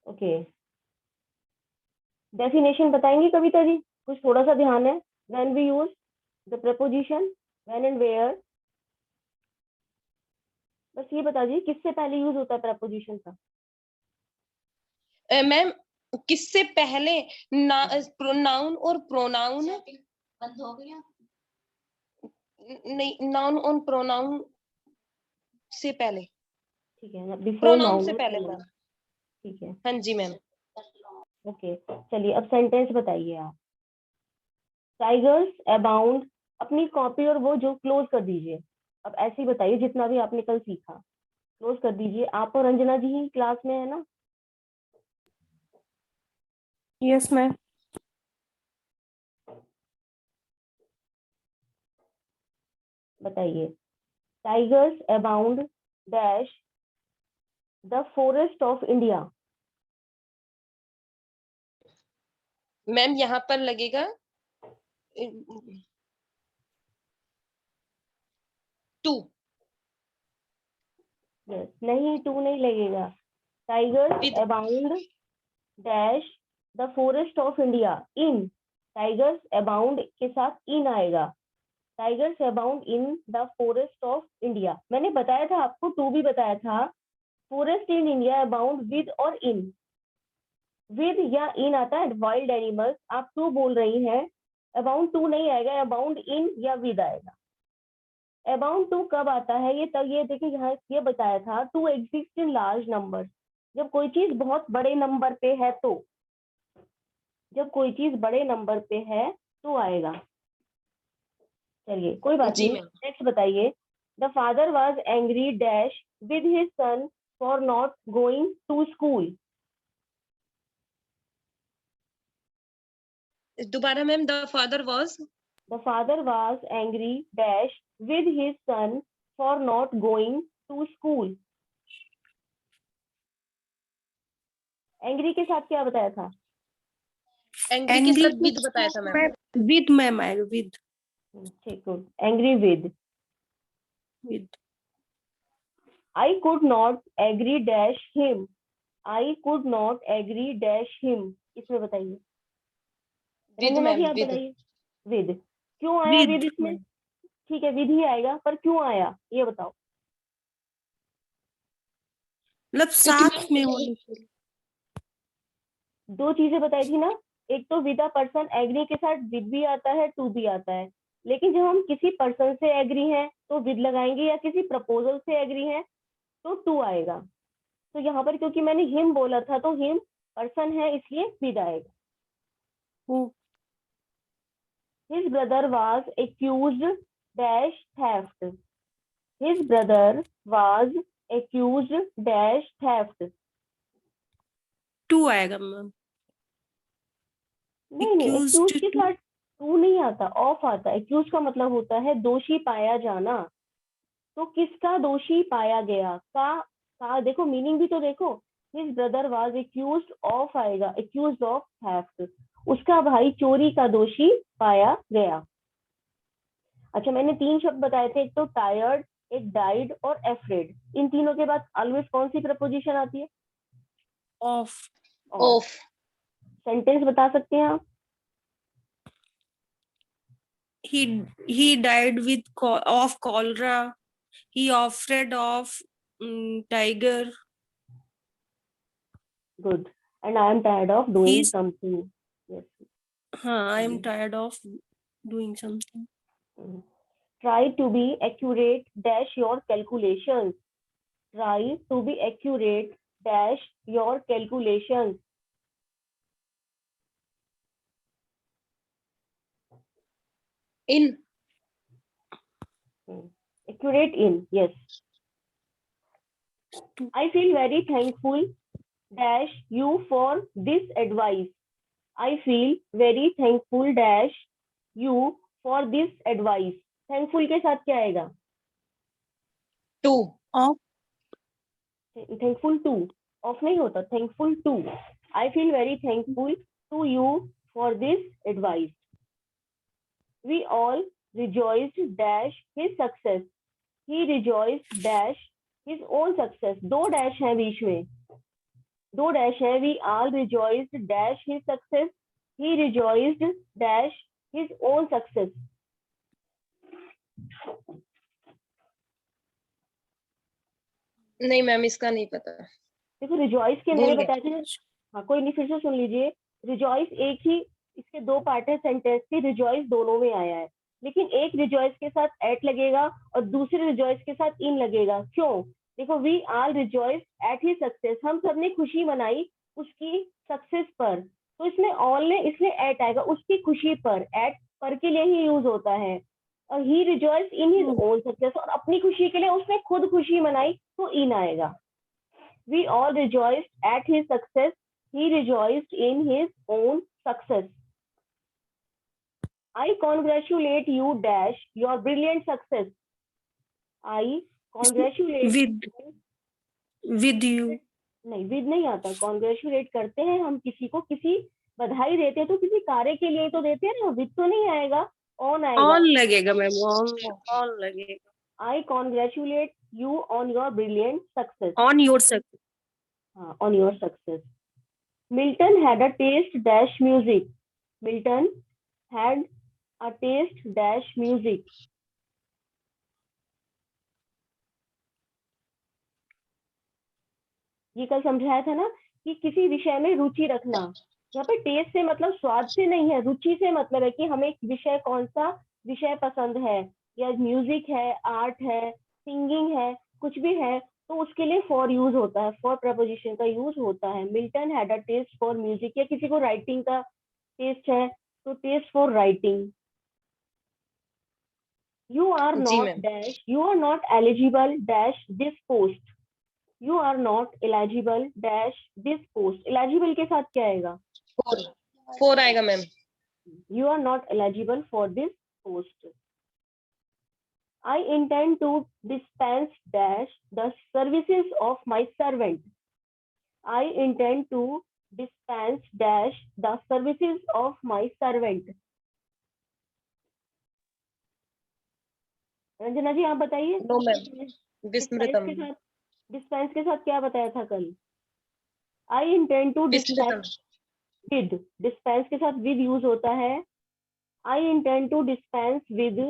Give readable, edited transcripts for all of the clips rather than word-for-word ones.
Okay, definition बताएंगे कविता जी? कुछ थोड़ा सा ध्यान है। When we use the preposition when and where, बस ये बता दीजिए किससे पहले यूज होता है प्रपोजिशन का। मैम किससे पहले? प्रोनाउन और प्रोनाउन बंद हो गया। नहीं, नाउन और प्रोनाउन से पहले। ठीक है, बिफोर प्रोनाउन नाउन से और पहले प्रोनाउन। मैम। ठीक है, हाँ जी मैम। ओके। चलिए अब सेंटेंस बताइए आप। टाइगर्स अबाउंड, अपनी कॉपी और वो जो क्लोज कर दीजिए। अब ऐसे ही बताइए जितना भी आपने कल सीखा, क्लोज कर दीजिए। आप और अंजना जी ही क्लास में है ना? Yes ma'am. बताइए, tigers abound dash the forest of India. Ma'am यहाँ पर लगेगा टू। यस, नहीं टू नहीं लगेगा। Tigers with. Abound dash the forest of India in, tigers abound के साथ इन आएगा। Tigers abound in the forest of India. मैंने बताया था आपको, टू भी बताया था। Forest in India abound with और इन, विद या इन आता है वाइल्ड एनिमल्स। आप टू बोल रही हैं, अबाउंड टू नहीं आएगा, अबाउंड इन या विद आएगा। अबाउंड टू कब आता है? ये तब, ये देखिए यहाँ ये बताया था, to exist in large number, जब कोई चीज बहुत बड़े नंबर पे है तो, जब कोई चीज बड़े नंबर पे है तो आएगा। चलिए कोई बात जी नहीं, मैम। नेक्स्ट बताइए। The father was angry dash with his son for not going to school. दोबारा ma'am, the father was. The father was angry dash with his son for not going to school. Angry के साथ क्या बताया था? Angry के साथ with बताया था मैम। विद मैम आएगा, विद। ठीक, good, angry with. With. I could not agree dash him. I could not agree dash him. इसमें बताइए, विद रंजना मैम, जी आप विद। बताइए। विद क्यों आया? विद इसमें ठीक है, विद ही आएगा, पर क्यों आया ये बताओ। मतलब साथ में होने के लिए। दो चीजें बताई थी ना, एक तो विद अ पर्सन, एग्री के साथ विद भी आता है, टू भी आता है। लेकिन जब हम किसी पर्सन से एग्री हैं तो विद लगाएंगे, या किसी प्रपोजल से एग्री हैं तो टू आएगा। तो यहाँ पर क्योंकि मैंने हिम बोला था तो हिम पर्सन है इसलिए विद आएगा। His brother was accused dash theft. His brother was accused dash theft. To आएगा मैम। नहीं नहीं, accused के साथ टू नहीं आता, ऑफ आता है। accused का मतलब होता है दोषी पाया जाना। तो किसका दोषी पाया गया का देखो, मीनिंग भी तो देखो। His brother was accused of आएगा, accused of theft, उसका भाई चोरी का दोषी पाया गया। अच्छा, मैंने तीन शब्द बताए थे, एक तो टायर्ड, एक डाइड और एफ्रेड। इन तीनों के बाद ऑलवेज कौन सी प्रपोजिशन आती है? ऑफ। ऑफ। सेंटेंस बता सकते हैं आप? he died with of cholera. He afraid of tiger. Good, and I am tired of doing He's something. Yes, हाँ, I am tired of doing something. Try to be accurate dash your calculations. Try to be accurate dash your calculations. In. Accurate in, yes. I feel very thankful dash you for this advice. I feel very thankful dash you for this advice. Thankful के साथ क्या आएगा? To. Of. Thankful to, of नहीं होता, thankful to. I feel very thankful to you for this advice. We all rejoiced dash his success. He rejoiced dash his own success. दो dash हैं बीच में, दो डैश है, we all rejoiced dash his success, he rejoiced dash his own success. नहीं ma'am, इसका नहीं पता, देखो रिजॉइस के मैंने भूल गए। बताया था। हाँ कोई नहीं, फिर से सुन लीजिए। रिजॉइस एक ही, इसके दो पार्ट है सेंटेंस के, रिजॉइस दोनों में आया है, लेकिन एक रिजॉइस के साथ एट लगेगा और दूसरे रिजॉइस के साथ इन लगेगा। क्यों? देखो, we all rejoice at his success, हम सबने खुशी मनाई उसकी सक्सेस पर, तो इसमें ऑल ने, इसलिए एट आएगा, उसकी खुशी पर। एट पर के लिए ही यूज होता है। और he rejoice in his own success, और अपनी खुशी के लिए उसने खुद खुशी मनाई, तो इन आएगा। We all rejoiced at his success. He rejoiced in his own success. I congratulate you dash your brilliant success. I congratulate with with you. नहीं, विद नहीं आता। कॉन्ग्रेचुलेट करते हैं हम किसी को, किसी बधाई देते हैं तो किसी कार्य के लिए तो देते हैं ना, विद तो नहीं आएगा, ऑन आएगा। ऑन लगेगा मैम, ऑन लगेगा। I congratulate you on your brilliant success. On your success. हाँ, on your success. Milton had a taste dash music. Milton had a taste dash music. ये कल समझाया था ना कि किसी विषय में रुचि रखना। यहाँ पे टेस्ट से मतलब स्वाद से नहीं है, रुचि से मतलब है कि हमें एक विषय, कौन सा विषय पसंद है, या म्यूजिक है, आर्ट है, सिंगिंग है, कुछ भी है, तो उसके लिए फॉर यूज होता है, फॉर प्रपोजिशन का यूज होता है। Milton had a taste for music, या किसी को राइटिंग का टेस्ट है तो taste for writing. You are जी not ma'am. dash, you are not eligible dash this post. You are not eligible dash this post. Eligible के साथ क्या आएगा? 4 4 आएगा ma'am. You are not eligible for this post. I intend to dispense dash the services of my servant. I intend to dispense dash the services of my servant. Ranjana ji आप बताइए। No ma'am, dispense विस्मृतम। के साथ, dispense के साथ क्या बताया था कल? आई इंटेंड टू विस्मृतम। डिस्पेंस विद, डिस्पेंस के साथ विद यूज होता है। I intend to dispense with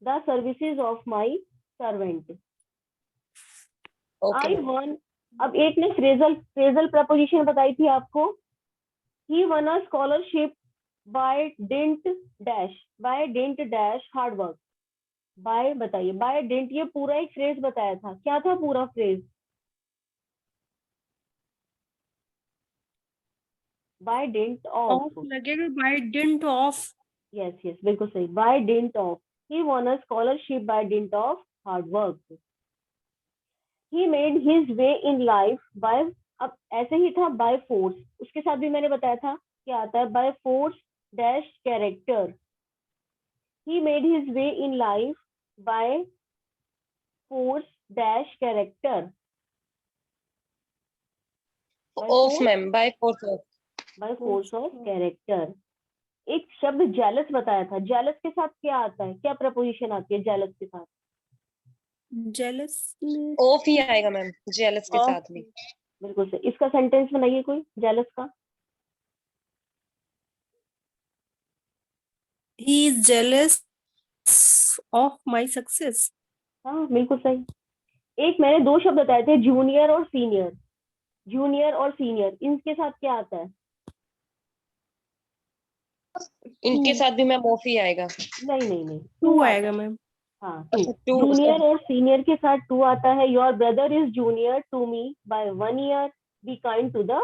the services of my servant. Okay I ma'am. One, अब एक ने फ्रेजल फ्रेजल प्रपोजिशन बताई थी आपको। He won a scholarship by dint dash, by dint dash hard work. Bye बताइए, by dint, ये पूरा एक फ्रेज बताया था, क्या था पूरा phrase? By dint of. Of लगेगा, by dint of. Yes yes, बिल्कुल सही, by dint of. He won a scholarship by dint of hard work. He made his way in life by, अब ऐसे ही था बाय फोर्स, उसके साथ भी मैंने बताया था क्या आता है, by force dash character. He made his way in life by force dash character. Of ma'am, by force of. By force of character. एक शब्द जेलस बताया था, जेलस के साथ क्या आता है, क्या प्रपोजिशन आती है जेलस के साथ? जेलस ऑफ ही आएगा मैम, जेलस के ऑफ। साथ भी। बिल्कुल सही। इसका सेंटेंस बनाइए कोई जेलस का। He is jealous of my success. हाँ बिल्कुल सही। एक मैंने दो शब्द बताए थे, जूनियर और सीनियर। जूनियर और सीनियर, इनके साथ क्या आता है? इनके साथ भी मैम ऑफ ही आएगा। नहीं नहीं नहीं, टू टू आता आएगा है। मैम। हाँ टू। अच्छा, टू। जूनियर और सीनियर के साथ टू आता है। Your brother is junior to me by 1 year, be kind to the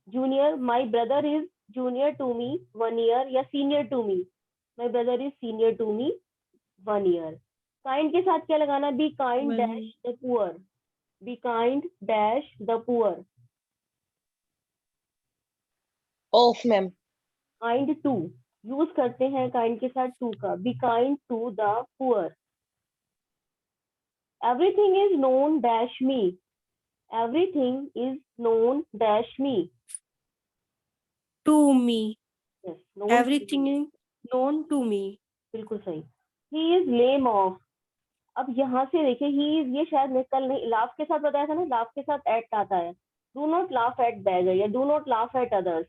junior. My brother is junior to me 1 year, या senior to me, my brother is senior to me 1 year. Kind के साथ क्या लगाना? Be kind dash the poor, be kind dash the poor. Of ma'am. Kind to use करते हैं kind के साथ to का, be kind to the poor. Everything is known dash me, everything is known dash me. To me. Yes, known. Everything is known to me. बिल्कुल सही। ही is lame of, अब यहाँ से देखिए, ही इज, ये शायद मैं कल नहीं, लाफ के साथ बताया था ना, लाफ के साथ एट आता है। Do not laugh at beggar या do not laugh at others.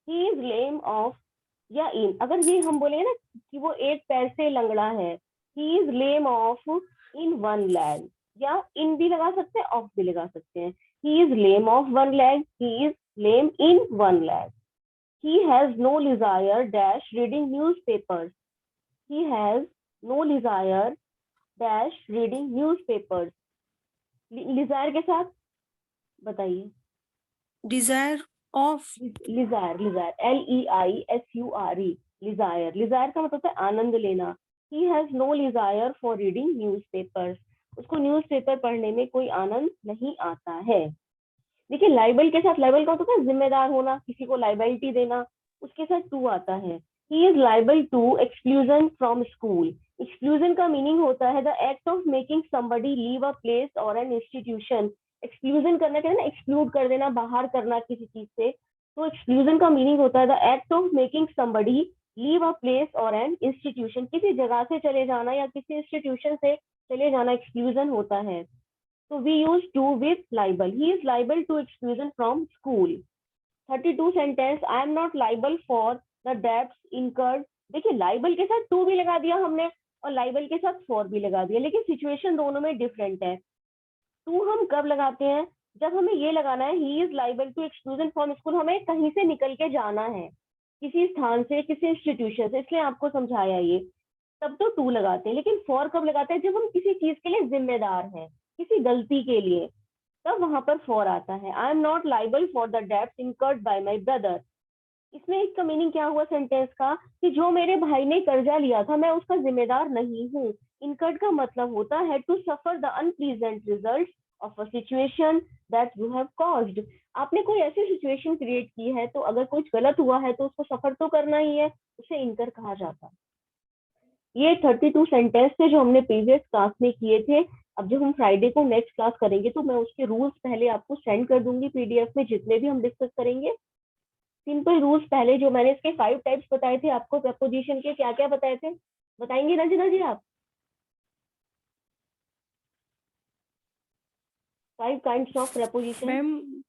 He is lame of या इन, अगर ये हम बोलेंगे ना कि वो एक पैर से लंगड़ा है, he is lame of in one leg, या इन भी लगा सकते हैं, ऑफ भी लगा सकते हैं। ही is lame of one leg, he is lame in one leg. He has no desire dash reading newspapers. He has no desire dash reading newspapers. Desire के साथ बताइए। Desire of. Desire, desire, Leisure, desire, desire का मतलब है आनंद लेना। He has no desire for reading newspapers. उसको newspaper पढ़ने में कोई आनंद नहीं आता है। देखिए लाइबल के साथ, लाइबल का होता है जिम्मेदार होना, किसी को लाइबिलिटी देना, उसके साथ टू आता है। He is liable to exclusion from school. Exclusion का मीनिंग होता है the act of making somebody leave a place or an institution. Exclusion करना क्या है ना, एक्सक्लूड कर देना, बाहर करना किसी चीज से। तो एक्सक्लूजन का मीनिंग होता है the act of making somebody leave a place or an institution. किसी जगह से चले जाना या किसी इंस्टीट्यूशन से चले जाना एक्सक्लूजन होता है। So we use to with liable. He is liable to exclusion from school. 32 sentence. I am not liable for the debts incurred. देखिए liable के साथ to भी लगा दिया हमने और liable के साथ for भी लगा दिया, लेकिन situation दोनों में different है। to हम कब लगाते हैं, जब हमें ये लगाना है he is liable to exclusion from school, हमें कहीं से निकल के जाना है, किसी स्थान से, किसी इंस्टीट्यूशन से, इसलिए आपको समझाया ये। तब तो टू लगाते हैं, लेकिन फॉर कब लगाते हैं, जब हम किसी चीज के लिए जिम्मेदार हैं, किसी गलती के लिए, तब वहां पर फॉर आता है। I am not liable for the debts incurred by my brother. इसमें इसका मीनिंग क्या हुआ सेंटेंस का, कि जो मेरे भाई ने कर्जा लिया था मैं उसका जिम्मेदार नहीं हूँ। इनकर्ड का मतलब होता है to suffer the unpleasant result of a situation that you have caused. आपने कोई ऐसी सिचुएशन क्रिएट की है, तो अगर कुछ गलत हुआ है तो उसको सफर तो करना ही है, उसे इनकर कहा जाता है। ये 32 सेंटेंस थे जो हमने प्रीवियस क्लास में किए थे। अब जब हम फ्राइडे को नेक्स्ट क्लास करेंगे तो मैं उसके रूल्स पहले आपको सेंड कर दूंगी पीडीएफ में, जितने भी हम डिस्कस करेंगे। सिंपल रूल्स पहले जो मैंने इसके 5 टाइप्स बताए थे आपको प्रपोजिशन के, क्या क्या बताए थे बताएंगे रंजना जी आप? 5 काइंड्स ऑफ प्रपोजिशन। मैम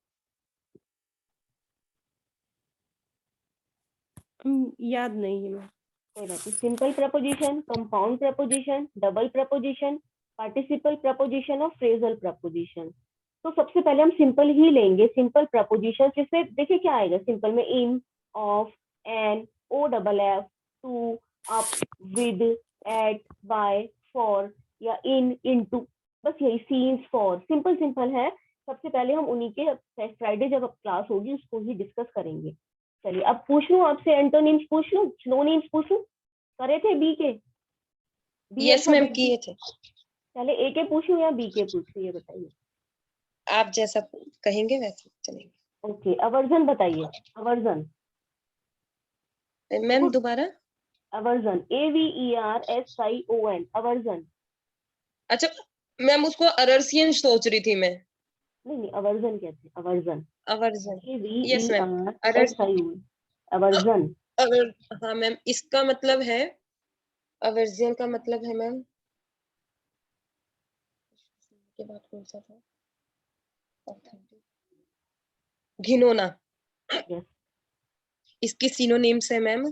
याद नहीं है मैम। कोई बात नहीं। Simple preposition, compound preposition, double preposition, participle preposition और फ्रेजल प्रपोजिशन। तो सबसे पहले हम सिंपल ही लेंगे, सिंपल प्रपोजिशन, जिसमें देखिए क्या आएगा सिंपल में, in, of, an, O double F, to, up, with, at, by, for या इन, इनटू, बस यही, सीन्स, फॉर, सिंपल सिंपल है। सबसे पहले हम उन्हीं के फ्राइडे जब क्लास होगी उसको ही डिस्कस करेंगे। चलिए अब पूछ लूं आपसे, एंटोनिम्स पूछ लूं, सिनोनिम्स पूछ लूं? करे थे बी के? यस मैम किए थे। पहले ए के पूछूं या बी के पूछूं, ये बताइए। आप जैसा कहेंगे वैसे चलेंगे। ओके, अवर्जन बताइए। अवर्जन, मैम दोबारा। Aversion, AVERSION, aversion. अच्छा मैम उसको अरर्सियन सोच रही थी मैं। नहीं नहीं, अवर्जन कहते हैं, aversion. Aversion. Yes ma'am. AVERSION, aversion. अवर हाँ मैम, इसका मतलब है, अवर्जन का मतलब है मैम, के बाद कौन सा था, घिनौना। यस, इसकी सिनोनिम्स है मैम,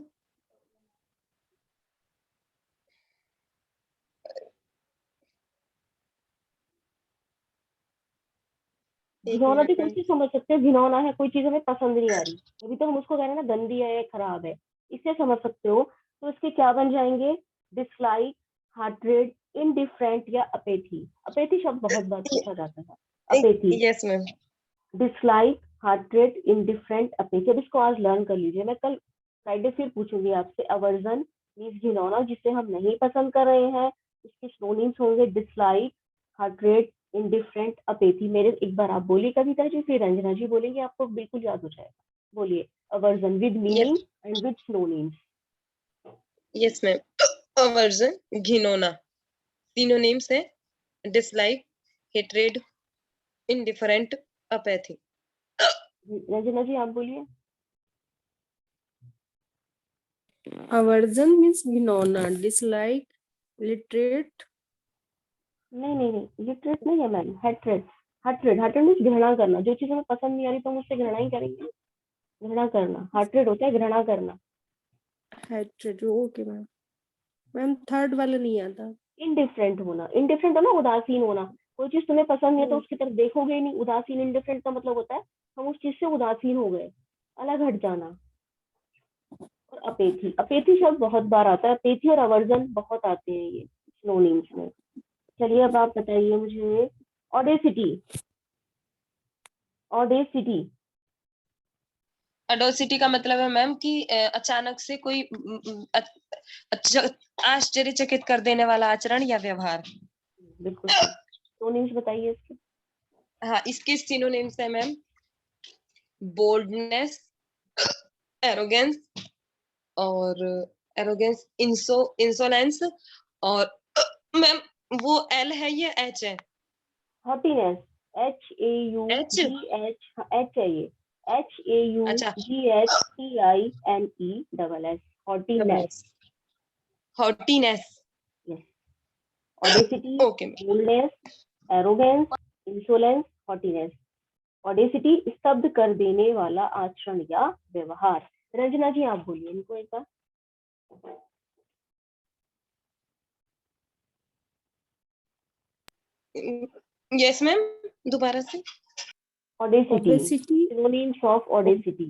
घिनौना भी कोई चीज समझ सकते हैं, घिनौना है कोई चीज हमें पसंद नहीं आ रही, अभी तो हम उसको कह रहे हैं ना गंदी है या खराब है, इससे समझ सकते हो। तो इसके क्या बन जाएंगे, डिसलाइक, हार्टेड, इनडिफरेंट या अपेथी। अपेथी शब्द बहुत बार पूछा जाता है, apathy. Yes ma'am. Dislike, hearted, indifferent, apathy. अब इसको आज लर्न कर लीजिए, मैं कल फ्राइडे फिर पूछूंगी आपसे। अवर्जन मीन्स घिनौना, जिसे हम नहीं पसंद कर रहे हैं, इसके सिनोनिम्स होंगे डिसलाइक, हार्टेड, इनडिफरेंट, अपेथी। मेरे एक बार आप बोलिए कविता जी, फिर रंजना जी बोलेंगे, आपको बिल्कुल याद हो जाएगा। बोलिए, aversion with meaning and with synonyms. Yes ma'am. Aversion घिनौना, सिनोनिम्स है dislike, hatred, indifferent, apathy. Ranjana ji आप बोलिए। Aversion means घिनौना, dislike, literate, नहीं नहीं नहीं, लिटरेट नहीं है ma'am, hatred. Hearted, hearted means घृणा करना, जो चीज हमें पसंद नहीं आ रही तो हम उससे घृणा ही करेंगे, घृणा करना, हार्टेड होता है घृणा करना। hatred, okay ma'am. Ma'am third वाला नहीं आता। इनडिफरेंट होना, इनडिफरेंट होना उदासीन होना, कोई चीज तुम्हें पसंद नहीं है तो उसकी तरफ देखोगे ही नहीं, उदासीन, इनडिफरेंट का मतलब होता है हम उस चीज से उदासीन हो गए, अलग हट जाना। और अपेथी, अपेथी शब्द बहुत बार आता है, अपेथी और अवर्जन बहुत आते हैं ये सिनोनिम्स में। चलिए अब आप बताइए मुझे, ऑडेसिटी, ऑडेसिटी, अडोसिटी का मतलब है मैम कि अचानक से कोई आश्चर्यचकित कर देने वाला आचरण या व्यवहार। बिल्कुल सही। सिनोनिम्स बताइए इसके। हाँ, इसके सिनोनिम्स है मैम बोल्डनेस, एरोगेंस और एरोगेंस, इंसोलेंस और मैम वो एल है या एच है? हॉटीनेस, HAUGH, एच, एच है ये, अच्छा, HAUGHTINESS, haughtiness. Haughtiness, yes, audacity, okay ma'am. Boldness, arrogance, insolence, haughtiness. Audacity स्तब्ध कर देने वाला आचरण या व्यवहार। रंजना जी आप बोलिए इनको एक बार। यस मैम, दोबारा से। Audacity, obesity, synonyms of audacity.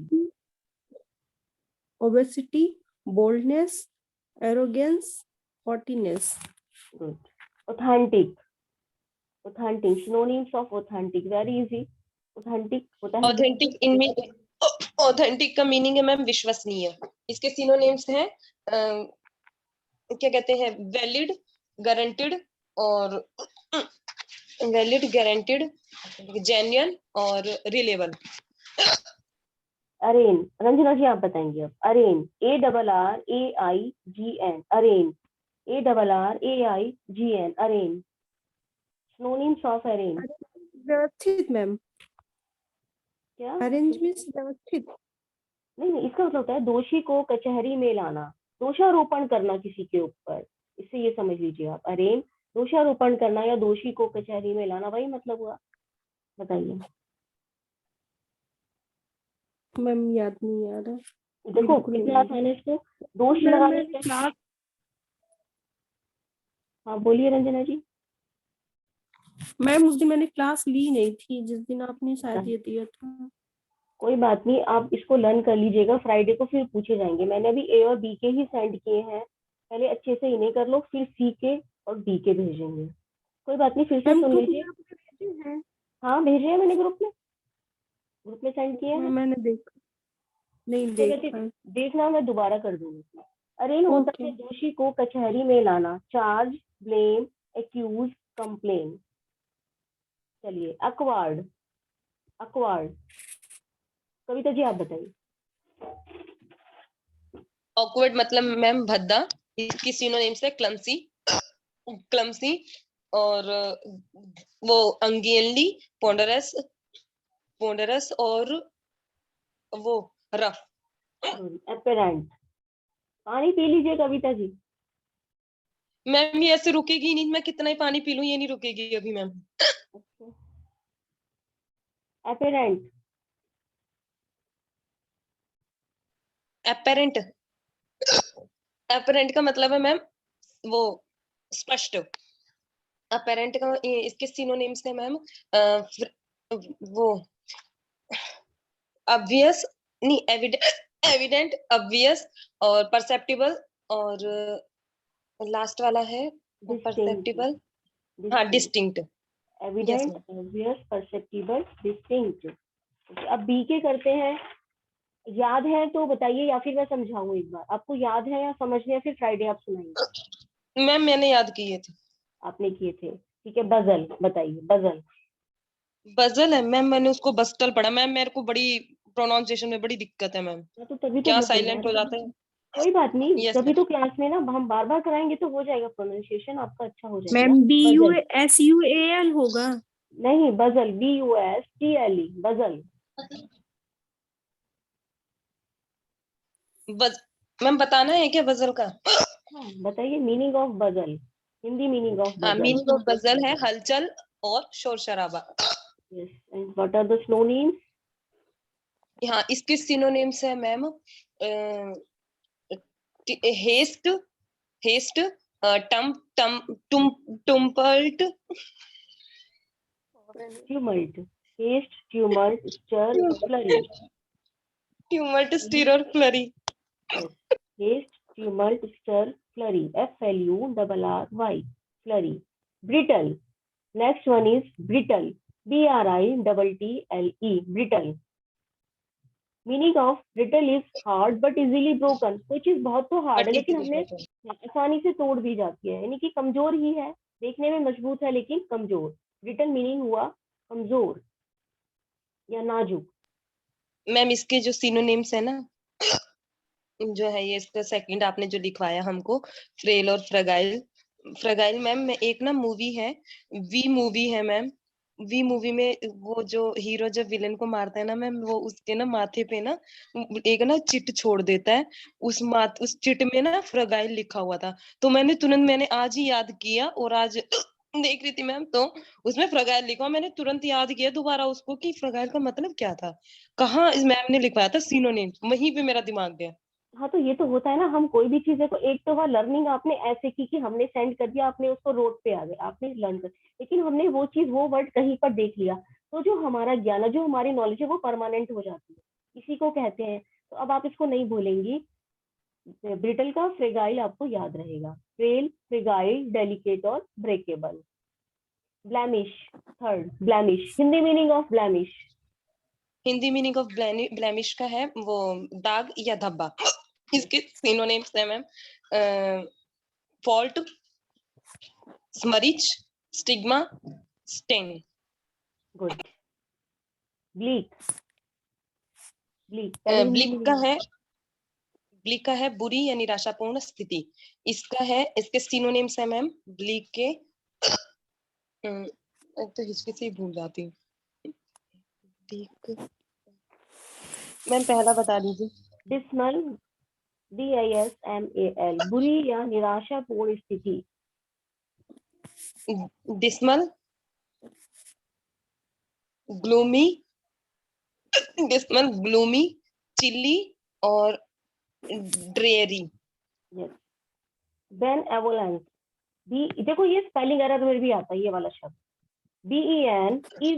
obesity, boldness, arrogance, haughtiness. Good. Authentic, authentic, synonyms of authentic, very easy. Authentic होता है ऑथेंटिक, इनमें ऑथेंटिक का मीनिंग है मैम विश्वसनीय। इसके सिनोनिम्स हैं क्या कहते हैं, वैलिड, गारंटेड और वैलिड, गारंटेड, जेन्युइन और रिलेबल। अरेन, रंजना जी आप बताएंगे अब। अरेन, ARRAIGN, Aron, ARRAIGN, Aron. Synonyms of अरेन व्यवस्थित मैम। क्या? अरेंज मीन्स व्यवस्थित। नहीं नहीं, इसका मतलब होता है दोषी को कचहरी में लाना, दोषारोपण करना किसी के ऊपर, इससे ये समझ लीजिए आप। अरेन दोषारोपण करना या दोषी को कचहरी में लाना, वही मतलब हुआ। बताइए। मैम याद नहीं आ रहा। देखो बिल्कुल कितना नहीं। आसान है इसको दोष मैम लगाने मैंने का। क्लास हाँ बोलिए रंजना जी। मैम उस दिन मैंने क्लास ली नहीं थी, जिस दिन आपने शायद ये दिया था। कोई बात नहीं, आप इसको लर्न कर लीजिएगा, फ्राइडे को फिर पूछे जाएंगे। मैंने अभी A और B के ही सेंड किए हैं, पहले अच्छे से इन्हें कर लो, फिर C के और D के भेजेंगे। कोई बात नहीं, फिर से मैम सुन ग्रुप में लीजिए। आपने भेजे हैं? हाँ भेजे हैं मैंने, ग्रुप में सेंड किए हैं। मैंने देखा नहीं, ठीक है, देखा। देखना मैं दोबारा कर दूंगी। अरेन होता ओके। है दोषी को कचहरी में लाना, चार्ज, ब्लेम, एक्यूज, कंप्लेन। चलिए, अकवार्ड, अकवार्ड, कविता जी आप बताइए। ऑकवर्ड मतलब मैम भद्दा। इसकी सिनोनिम्स है क्लमसी, क्लमसी और वो अनगेनली, पोंडरस, पोंडरस और वो रफ। एपेरेंट। पानी पी लीजिए कविता जी। मैम ये ऐसे रुकेगी नहीं, मैं कितना ही पानी पी लूं ये नहीं रुकेगी अभी मैम। एपेरेंट, एपेरेंट, एपेरेंट का मतलब है मैम वो स्पष्ट। अपेरेंट का इसके सिनोनिम्स है मैम वो ऑब्वियस, नहीं एविडेंट, ऑब्वियस और परसेप्टिबल और लास्ट वाला है डिस्टिंक्ट, परसेप्टिबल, हाँ distinct, distinct. Yes evident, ma'am. Obvious, perceptible, distinct. अब बी के करते हैं। याद है तो बताइए या फिर मैं समझाऊं एक बार, आपको याद है या समझने, या फिर फ्राइडे आप सुनाएंगे। मैम मैंने याद किए थे। आपने किए थे, ठीक है। बजल बताइए, बजल। बजल है मैम, मैंने उसको बस्टल पढ़ा मैम, मेरे को बड़ी प्रोनाउंसिएशन में बड़ी दिक्कत है मैम, तो तभी तो क्या बोल रहे साइलेंट हो हैं। जाता है। कोई बात नहीं, यस तभी मैम। तो क्लास में ना हम बार बार कराएंगे तो हो जाएगा, प्रोनाउंसिएशन आपका अच्छा हो मैम जाएगा। बजल, BUSUAL होगा। नहीं बजल, BUSTLE, बजल। बज मैम बताना है क्या बजल का? हाँ बताइए, मीनिंग ऑफ बजल, हिंदी मीनिंग ऑफ हाँ, बजल। मीनिंग ऑफ बजल है हलचल और शोर शराबा। Yes. And what are the synonyms? हाँ, इसके सिनोनिम्स है मैम हेस्ट, हेस्ट, टम टम टुम टुम्पल्ट, Tumult. Haste, tumult, stir, flurry. Tumult, stir और flurry. Yes. Haste, tumult, stir, flurry. FLURRY. Flurry. Brittle. Next one is brittle. BRITTLE. Brittle. Meaning of brittle is hard but easily broken. कोई चीज बहुत तो hard है लेकिन हमने आसानी से तोड़ दी जाती है, यानी कि कमजोर ही है, देखने में मजबूत है लेकिन कमजोर। ब्रिटल मीनिंग हुआ कमजोर या नाजुक। मैम इसके जो सिनोनिम्स है ना, जो है ये इसका सेकंड आपने जो लिखवाया हमको, फ्रेल और फ्रगाइल। फ्रगाइल मैम में एक ना मूवी है, वी मूवी है मैम। वी मूवी में वो जो हीरो जब विलेन को मारता है ना मैम, वो उसके ना माथे पे ना एक ना चिट छोड़ देता है। उस चिट में ना फ्रगाइल लिखा हुआ था। तो मैंने आज ही याद किया और आज देख रही थी मैम, तो उसमें फ्रगाइल लिखा, मैंने तुरंत याद किया दोबारा उसको कि फ्रगाइल का मतलब क्या था। कहाँ इस मैम ने लिखवाया था सिनोनिम, वहीं पे मेरा दिमाग गया। हाँ तो ये तो होता है ना, हम कोई भी चीज को, एक तो वह लर्निंग आपने ऐसे की कि हमने सेंड कर दिया, आपने उसको रोड पे आ गए, आपने लर्न कर, लेकिन हमने वो चीज वो वर्ड कहीं पर देख लिया, तो जो हमारा ज्ञान है, जो हमारी नॉलेज है वो परमानेंट हो जाती है, इसी को कहते हैं। तो अब आप इसको नहीं भूलेंगी। ब्रिटल का फ्रेगाइल आपको याद रहेगा, फ्रेल, फ्रेगाइल, डेलिकेट और breakable. Blemish. Third, blemish. Hindi meaning of blemish. Hindi meaning of blemish का है वो दाग या धब्बा। इसके सिनोनिम्स है ma'am, fault, smirch, stigma, stain. Good. Bleak. Bleak bleak का है बुरी या निराशापूर्ण स्थिति। इसका है, इसके सिनोनिम्स है मैम ब्लीक के, एक तो हिचकी से ही भूल जाती हूँ। मैम पहला बता दीजिए। डिस्मल। DISMAL। बुरी या निराशापूर्ण स्थिति। Dismal, gloomy, dismal, gloomy, chilli और ड्रेरी। यस। बेनएवोलेंस। देखो ये स्पेलिंग एरर में भी आता है ये वाला शब्द, BENEVOLENC।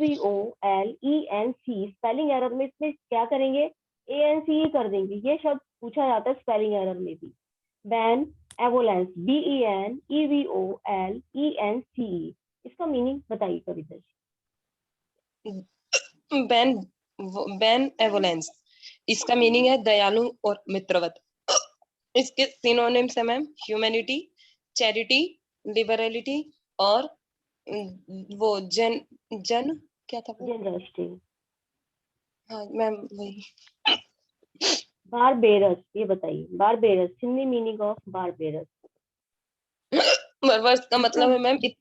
स्पेलिंग एरर में इसमें क्या करेंगे, ANC कर देंगे, ये शब्द पूछा जाता है स्पेलिंग एरर में भी। Benevolence, BENEVOLENCE। इसका मीनिंग बताइए कविता जी। बेन बेन एवोलेंस, इसका मीनिंग है दयालु और मित्रवत। इसके सिनोनिम्स है मैम ह्यूमैनिटी, चैरिटी, लिबरलिटी और वो जन जन क्या था वो? जनरसिटी। हाँ मैम वही। बारबेरस, ये बताइए बारबेरस, हिंदी मीनिंग ऑफ बारबेरस। बर्बरस का मतलब है मैम अति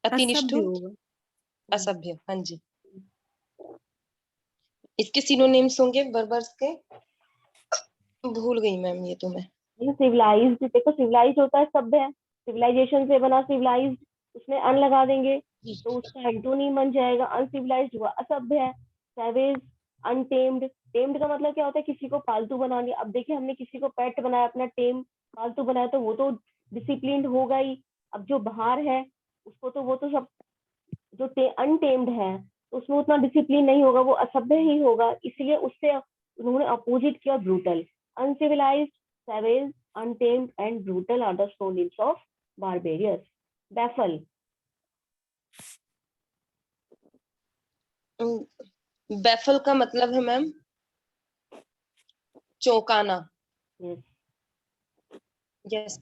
असभ्य निष्ठुर, होगा। असभ्य। हाँ जी। इसके सिनोनिम्स होंगे बर्बरस के, भूल गई मैम ये तो मैं। सिविलाइज्ड। देखो सिविलाइज होता है सभ्य, सिविलाइजेशन से बना सिविलाइज्ड, उसमें अन लगा देंगे तो उसका एंटोनिम बन जाएगा, अनसिविलाइज्ड हुआ असभ्य है। Savage, untamed. टेम्ड का मतलब क्या होता है, किसी को पालतू बना दिया। अब देखिए हमने किसी को पेट बनाया, अपना टेम पालतू बनाया, तो वो तो डिसिप्लिन होगा ही। अब जो बाहर है उसको तो वो तो सब, जो अनटेम्ड है तो उसमें उतना डिसिप्लिन नहीं होगा, वो असभ्य ही होगा, इसलिए उससे उन्होंने अपोजिट किया, brutal. Uncivilised, savage, untamed and brutal are the synonyms of barbarous. Baffle. Baffle का मतलब है मैम चौंकाना। Yes. यस,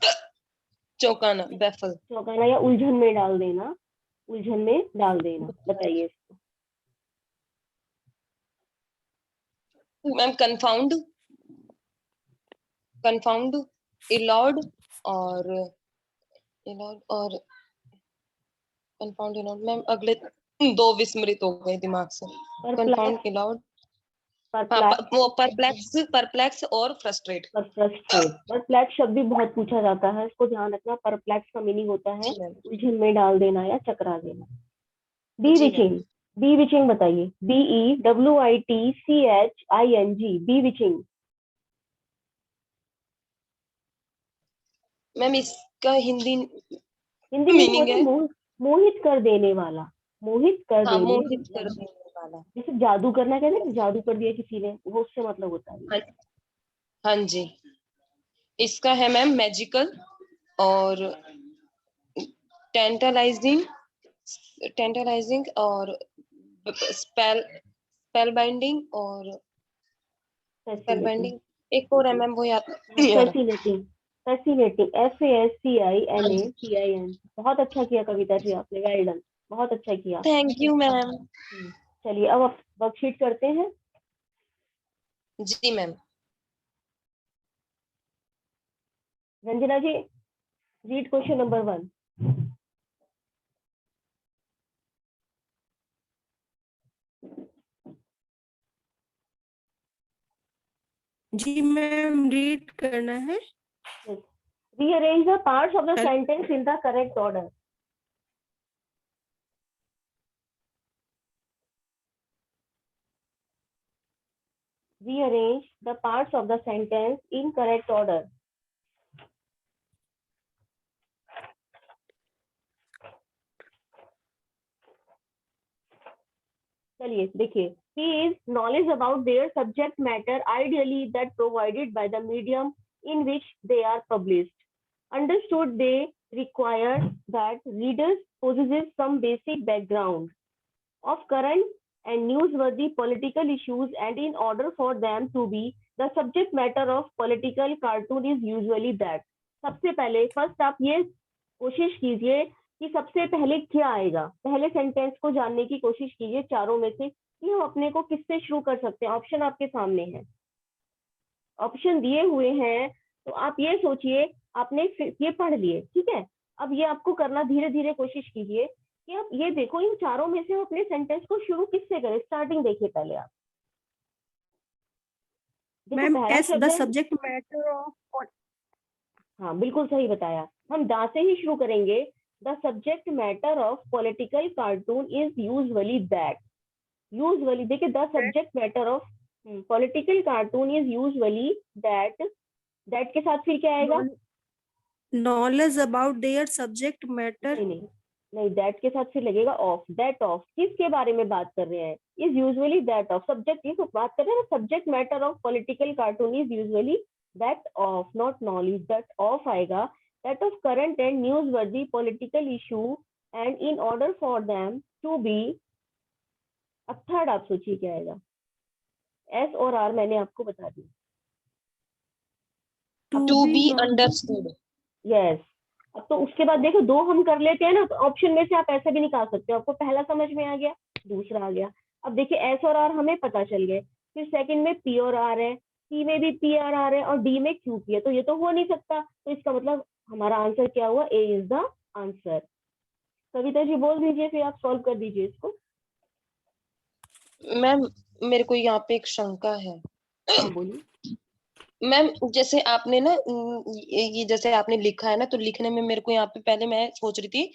चौंकाना, बैफल। चौंकाना या उलझन में डाल देना, उलझन में डाल देना। बताइए इसको। मैम कंफाउंड, कंफाउंड, इलॉड और इलॉड और कंफाउंड इलॉड। मैम अगले दो विस्मृत हो गए दिमाग से। कंफाउंड, इलॉड, हाँ वो परप्लेक्स और फ्रस्ट्रेट। परप्लेक्स शब्द भी बहुत पूछा जाता है, इसको ध्यान रखना। परप्लेक्स का मीनिंग होता है उलझन में डाल देना या चकरा देना। बी जी मैम। विचिंग, बी विचिंग बताइए, BEWITCHING, बी विचिंग। मैम इसका हिंदी हिंदी में मीनिंग मतलब है, मोहित कर देने वाला, मोहित कर हाँ, देने मोहित कर वाला। देने वाला। जैसे जादू करना कहते हैं ना, जादू कर दिया किसी ने, वो उससे मतलब होता है। हाँ, हाँ जी। इसका है मैम मैजिकल और टेंटलाइजिंग, टेंटलाइजिंग और स्पेल बाइंडिंग और स्पेल फैसिनेटिंग, बाइंडिंग, एक और है मैम, वो याद नहीं आ रहा। फैसिनेटिंग, फैसिनेटिंग, हाँ जी, FASCINATIN। बहुत अच्छा किया कविता जी आपने, वेल डन, बहुत अच्छा किया। Thank you ma'am. चलिए अब आप वर्कशीट करते हैं। जी मैम। रंजना जी, रीड क्वेश्चन नंबर 1। जी मैम, रीड करना है। Rearrange the parts of the चल- sentence in the correct order. Rearrange the parts of the sentence in correct order. चलिए देखिए, he is knowledge about their subject matter, ideally that provided by the medium in which they are published. Understood, they require that readers possess some basic background of current and newsworthy political issues, and in order for them to be the subject matter of political cartoon is usually that. सबसे पहले first आप ये कोशिश कीजिए कि सबसे पहले क्या आएगा, पहले सेंटेंस को जानने की कोशिश कीजिए चारों में से कि हम अपने को किससे शुरू कर सकते हैं। ऑप्शन आपके सामने है, ऑप्शन दिए हुए हैं, तो आप ये सोचिए, आपने ये पढ़ लिए, ठीक है। अब ये आपको करना, धीरे धीरे कोशिश कीजिए कि आप ये देखो इन चारों में से अपने सेंटेंस को शुरू किससे करें। स्टार्टिंग देखिए पहले आप, देखो मैम, पहला एस शब्द द है, सब्जेक्ट मैटर ऑफ। हाँ बिल्कुल सही बताया, हम दा से ही शुरू करेंगे। The subject matter of political cartoon is usually that. Usually देखिए, the subject matter of political cartoon is usually that. That के साथ फिर क्या आएगा? Knowledge about their subject matter. नहीं नहीं नहीं, दैट के साथ फिर लगेगा ऑफ। दैट ऑफ किसके बारे में बात कर रहे हैं? Is usually that of, subject की तो बात कर रहे हैं ना, subject matter of political cartoon is usually that of, not knowledge, that of आएगा। That of current and newsworthy political issue, and in order for them to be. अब third आप सोचिए क्या आएगा, एस और आर मैंने आपको बता दिया। To be understood. यस, अब तो उसके बाद देखो, दो हम कर लेते हैं ना, तो ऑप्शन में से आप ऐसे भी निकाल सकते हो। आपको पहला समझ में आ गया, दूसरा आ गया। अब देखिए, एस और आर हमें पता चल गए, फिर सेकंड में पी और आर है, सी में भी पी और आर है, और डी में क्यू पी है, तो ये तो हो नहीं सकता। तो इसका मतलब हमारा आंसर क्या हुआ? ए is the answer. Kavita ji बोल दीजिए, फिर आप सॉल्व कर दीजिए इसको। मैम मेरे को यहाँ पे एक शंका है। हाँ बोलिए। मैम जैसे आपने ना ये जैसे आपने लिखा है ना, तो लिखने में मेरे को यहाँ पे पहले मैं सोच रही थी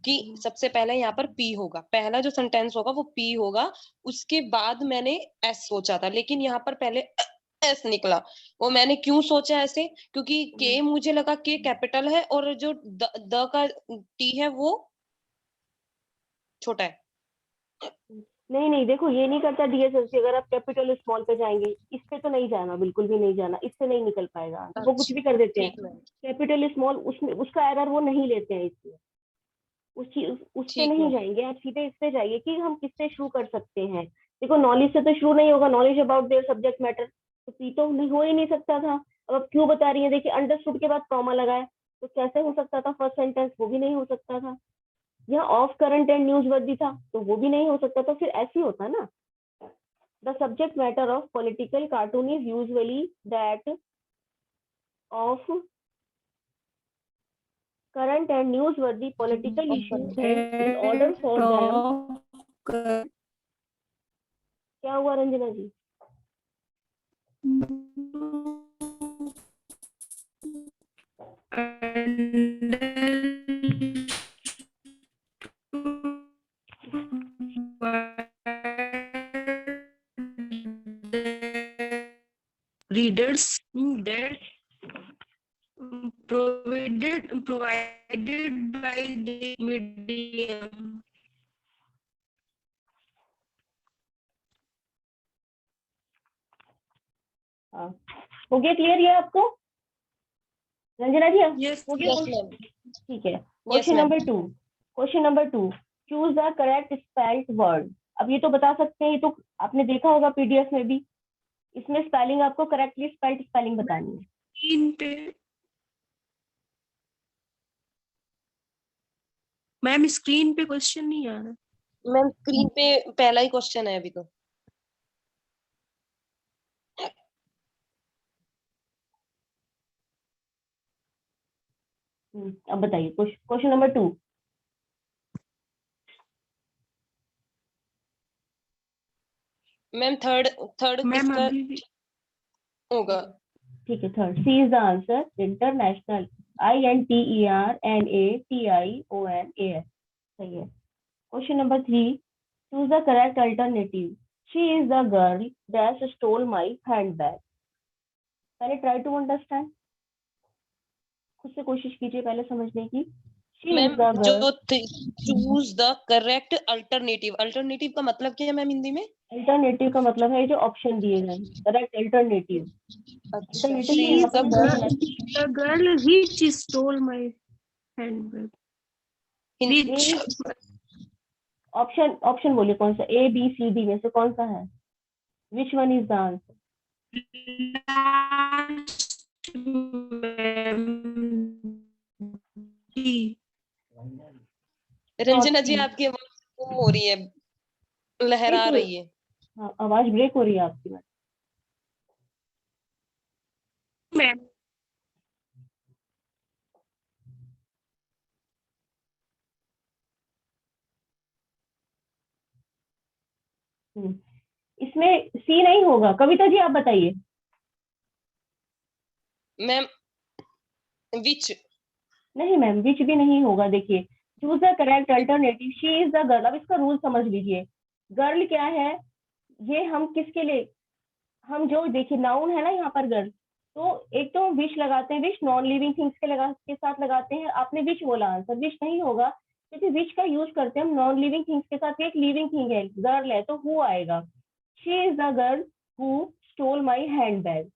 कि सबसे पहले यहाँ पर पी होगा, पहला जो सेंटेंस होगा वो पी होगा, उसके बाद मैंने एस सोचा था, लेकिन यहाँ पर पहले एस निकला। वो मैंने क्यों सोचा ऐसे, क्योंकि के मुझे लगा के कैपिटल है और जो द का टी है वो छोटा है। नहीं नहीं, देखो ये नहीं करता डीएसएससी। अगर आप कैपिटल स्मॉल पे जाएंगे, इस पे तो नहीं जाना, बिल्कुल भी नहीं जाना, इससे नहीं निकल पाएगा। वो कुछ अच्छा भी कर देते हैं, ठीक मैम। कैपिटल स्मॉल, उसमें उसका एरर वो नहीं लेते हैं इसमें। उस चीज उस पे ठीक नहीं मैम। जाएंगे, आप सीधे इस पे जाइए कि हम किससे शुरू कर सकते हैं। देखो, नॉलेज से तो शुरू नहीं होगा, knowledge about their subject matter, तो पी तो नहीं हो ही नहीं सकता था। अब आप क्यों बता रही है? देखिए, अंडरस्टूड के बाद कॉमा लगाए, तो कैसे हो सकता था फर्स्ट सेंटेंस? वो भी नहीं हो सकता था। यहाँ ऑफ करंट एंड न्यूज वर्दी था, तो वो भी नहीं हो सकता। तो फिर ऐसे ही होता ना, the subject matter of political cartoon is usually that of current and newsworthy political issue, and in order for them। क्या हुआ रंजना जी? readers that provided by the medium. हाँ, हो गया क्लियर ये आपको रंजना जी? Yes, हो गया? यस मैम, ठीक है। Yes question ma'am. Number 2 choose the correct spelled word. अब ये तो बता सकते हैं, ये तो आपने देखा होगा पीडीएफ में भी। इसमें स्पेलिंग आपको करेक्टली स्पेल्ड स्पेलिंग बतानी है। स्क्रीन पे मैम, स्क्रीन पे क्वेश्चन नहीं आ रहा। मैम स्क्रीन पे पहला ही क्वेश्चन है अभी तो। अब बताइए question number 2। Ma'am third ma'am किसका अभी भी होगा? ठीक है, third. C is the answer. International, INTERNATIONAS। सही है। Question number 3 choose the correct alternative. She is the girl that stole my handbag. पहले ट्राई टू अंडरस्टैंड, खुद से कोशिश कीजिए पहले समझने की। She ma'am is the girl. जो choose the correct alternative, alternative का मतलब क्या है मैम हिंदी में? अल्टरनेटिव का मतलब है जो ऑप्शन दिए गए, करेक्ट अल्टरनेटिव। अच्छा, अल्टरनेटिव शी में यहाँ इज पर गर्ल है। the girl which stole my handbag. Which option बोलिए कौन सा, ABCD में से कौन सा है? Which one is the answer? last D. Ranjana ji आपकी आवाज गुम हो रही है, लहरा रही है। हाँ, आवाज ब्रेक हो रही है आपकी। मैम इसमें सी नहीं होगा। कविता जी आप बताइए। Ma'am which. नहीं मैम, विच भी नहीं होगा। देखिए, choose the correct alternative. She is the girl. अब इसका रूल समझ लीजिए। गर्ल क्या है, ये हम किसके लिए, हम जो देखिए नाउन है ना यहाँ पर गर्ल, तो एक तो विच लगाते हैं, विच नॉन लिविंग थिंग्स के साथ लगाते हैं। आपने विच बोला, आंसर विच नहीं होगा, क्योंकि विच का यूज करते हैं हम नॉन लिविंग थिंग्स के साथ। एक लिविंग थिंग है, गर्ल है, तो हु आएगा। She is the girl who stole my handbag.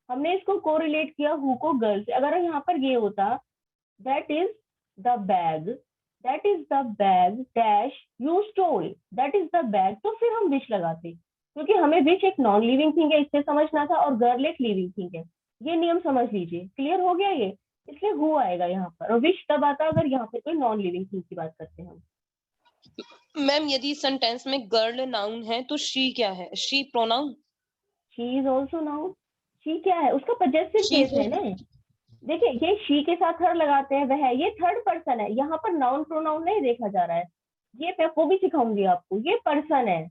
हमने इसको कोरिलेट किया हु को गर्ल से। अगर यहाँ पर ये होता that is the bag, that is the bag dash you stole, that is the bag, तो फिर हम विच लगाते, क्योंकि हमें विच एक नॉन लिविंग थिंग है इससे समझना था, और गर्ल एक लिविंग थिंग है। ये नियम समझ लीजिए। क्लियर हो गया ये? इसलिए हु आएगा यहाँ पर, और विच तब आता अगर यहाँ पे कोई नॉन लिविंग थिंग की बात करते हैं हम। मैम यदि सेंटेंस में गर्ल नाउन है तो शी क्या है? She pronoun? She is also noun. She क्या है, उसका पजेसिव केस है ना। देखिए, ये शी के साथ थर्ड लगाते हैं, वह, ये थर्ड पर्सन है। यहाँ पर नाउन प्रोनाउन नहीं देखा जा रहा है। ये मैं वो भी सिखाऊंगी आपको। ये पर्सन है,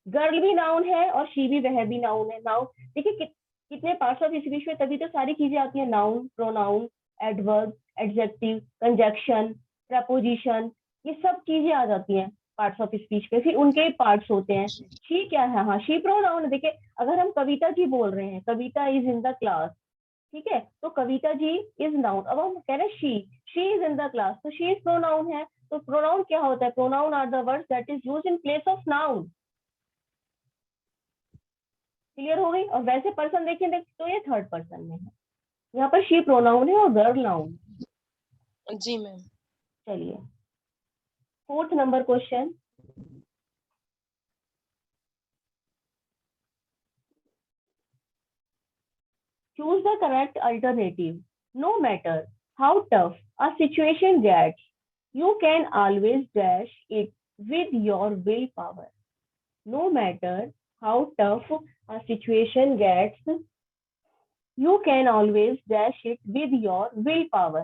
गर्ल भी नाउन है और शी भी, वह भी नाउन है। नाउन देखिए कितने पार्ट्स ऑफ स्पीच में तभी तो सारी चीजें आती है। Noun, pronoun, adverb, adjective, conjunction, preposition, ये सब चीजें आ जाती हैं पार्ट्स ऑफ स्पीच में। फिर उनके पार्ट्स होते हैं। शी क्या है, हाँ शी प्रोनाउन है। देखिए, अगर हम कविता जी बोल रहे हैं, कविता इज इन द क्लास, ठीक है, तो कविता जी इज नाउन। अब हम कह रहे हैं she is in the class, तो शी इज प्रोनाउन है। तो प्रोनाउन क्या होता है? Pronoun are the words that is used in place of noun. Clear हो गई? और वैसे पर्सन देखें तो ये थर्ड पर्सन में है। यहाँ पर शी प्रोनाउन है और गर्ल नाउन। जी मैम। चलिए, fourth number question. Choose the correct alternative. No matter how tough a situation gets, you can always dash it with your willpower. No matter how tough a situation gets, you can always dash it with your willpower.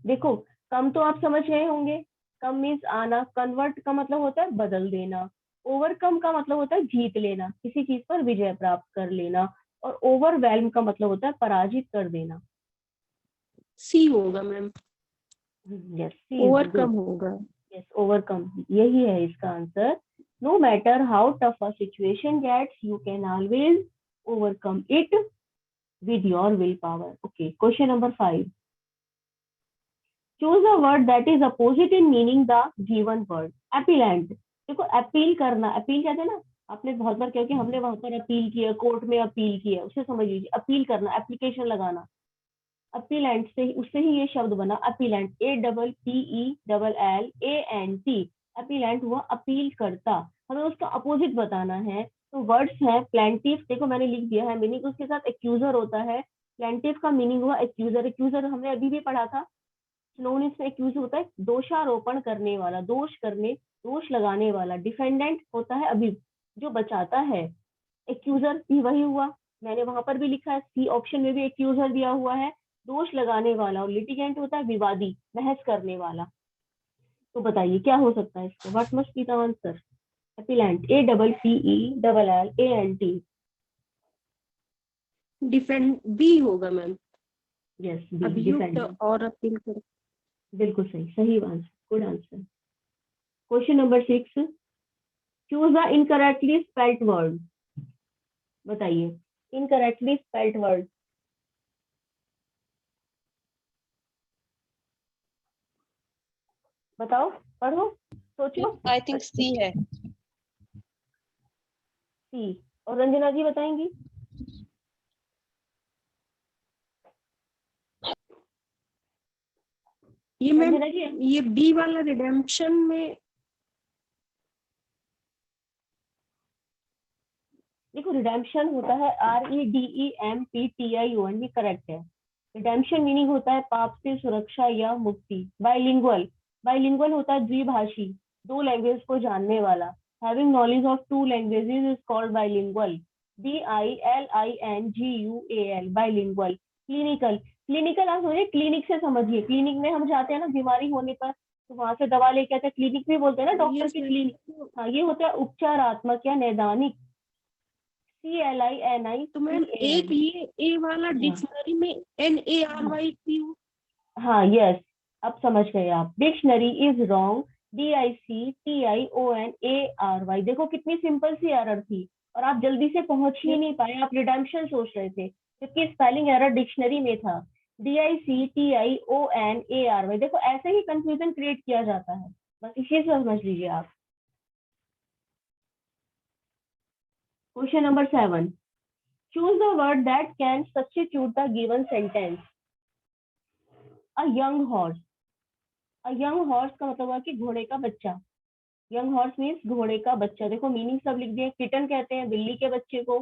देखो, कम तो आप समझ गए होंगे। Come means आना, convert का मतलब होता है बदल देना, ओवरकम का मतलब होता है जीत लेना, किसी चीज पर विजय प्राप्त कर लेना, और ओवरवेल्म का मतलब होता है पराजित कर देना। सी होगा मैम, यस, ओवरकम होगा। यस, ओवरकम, यही है इसका answer. No matter how tough a situation gets, you can always overcome it with your willpower. Okay, question number 5. Choose a word that is opposite in meaning the given word. Appellant. देखो appeal करना, appeal कहते हैं ना, आपने बहुत बार क्या कि हमने वहां पर अपील किया, कोर्ट में अपील किया, उसे समझ लीजिए अपील करना, एप्लीकेशन लगाना। अपीलेंट से ही, उससे ही ये शब्द बना अपीलेंट, APPELLANT। अपीलेंट हुआ अपील करता। हमें उसका अपोजिट बताना है, तो वर्ड्स है प्लेंटिफ, देखो मैंने लिख दिया है मीनिंग, उसके साथ एक्यूजर होता है। प्लेंटिफ का मीनिंग हुआ एक्यूजर, एक्यूजर हमने अभी भी पढ़ा था, सिनोनिम्स में एक्यूज होता है दोषारोपण करने वाला, दोष करने, दोष लगाने वाला। डिफेंडेंट होता है अभी जो बचाता है, एक्यूजर भी वही हुआ, मैंने वहां पर भी लिखा है, सी ऑप्शन में भी एक्यूजर दिया हुआ है, दोष लगाने वाला। और लिटिगेंट होता है विवादी, बहस करने वाला। तो बताइए क्या हो सकता है इसको, what must be the answer? Appellant, APPELLANT। Defend B होगा मैम, यस बी, अभियुक्त डिफेंडेंट। और अपील कर। बिल्कुल सही, सही answer, good answer. Question number 6, choose the incorrectly spelled word. बताइए इनकरेक्टली स्पेल्ड वर्ड। बताओ, पढ़ो, सोचो। आई थिंक सी है। सी, और रंजना जी बताएंगी? ये मैम, रंजना जी, ये बी वाला रिडेम्पशन में, देखो रिडेम्पशन होता है REDEMPTION, ये करेक्ट है। रिडेम्पशन मीनिंग होता है पाप से सुरक्षा या मुक्ति। बाइलिंगुअल, बाइलिंगुअल होता है द्विभाषी, दो लैंग्वेज को जानने वाला। Having knowledge of to languages is called bilingual. BILINGUAL, bilingual. Clinical, clinical आप समझिए, क्लिनिक से समझिए, क्लिनिक में हम जाते हैं ना बीमारी होने पर, तो वहां से दवा लेके आते हैं, क्लिनिक भी बोलते हैं ना डॉक्टर यस की मैम। क्लिनिक। हाँ, ये होता है उपचारात्मक या नैदानिक। CLINICAN। तो मैम एक ये ए वाला डिक्शनरी में NARY हाँ यस, अब समझ गए आप। Dictionary is wrong, DICTIONARY। देखो कितनी सिंपल सी एरर थी, और आप जल्दी से पहुंच ही नहीं पाए, आप रिडेम्पशन सोच रहे थे, क्योंकि स्पेलिंग एरर डिक्शनरी में था। DICTIONARY। देखो ऐसे ही कंफ्यूजन क्रिएट किया जाता है, बस इसी से समझ लीजिए आप। Question number 7, choose the word that can substitute the given sentence. A young horse. A young horse का मतलब हुआ कि घोड़े का बच्चा। यंग हॉर्स मीन्स घोड़े का बच्चा। देखो मीनिंग सब लिख दिए, किटन कहते हैं बिल्ली के बच्चे को,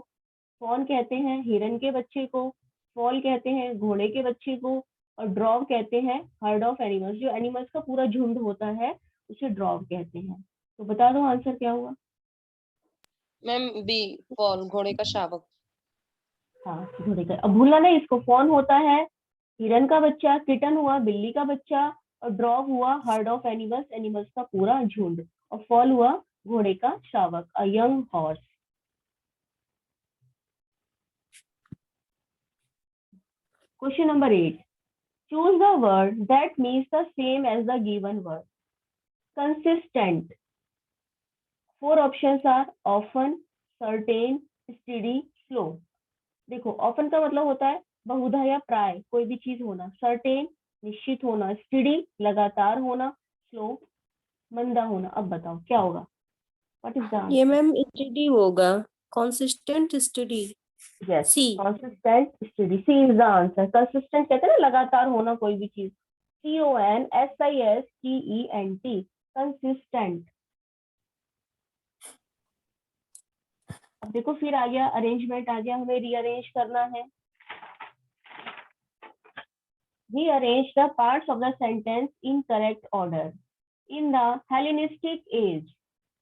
फॉन कहते हैं हिरन के बच्चे को, फॉल कहते हैं घोड़े के बच्चे को, और ड्रॉव कहते हैं हर्ड ऑफ एनिमल्स, जो एनिमल्स का पूरा झुंड होता है उसे ड्रॉव कहते हैं। तो बता दो आंसर क्या हुआ? मैम बी, फॉल, घोड़े का शावक। हाँ घोड़े का, अब भूलना नहीं इसको, फॉन होता है हिरन का बच्चा, किटन हुआ बिल्ली का बच्चा, और ड्रॉग हुआ हर्ड ऑफ एनिमल्स, एनिमल्स का पूरा झुंड, और फॉल हुआ घोड़े का शावक, a young horse. Question number 8, choose the word that means the same as the given word. Consistent. Four options are often, certain, study, slow. देखो ऑफन का मतलब होता है बहुधा या प्राय कोई भी चीज होना, सर्टेन निश्चित होना, स्टडी लगातार होना, स्लो मंदा होना। अब बताओ क्या होगा, व्हाट इज द ये आंसर? मैम स्टडी होगा, consistent study. Yes, C. Consistent study, C is the answer. Consistent कहते हैं ना लगातार होना कोई भी चीज, CONSISTENT, कंसिस्टेंट। अब देखो फिर आ गया अरेंजमेंट, आ गया, हमें रीअरेंज करना है। Rearrange the parts of the sentence in correct order. In the Hellenistic age,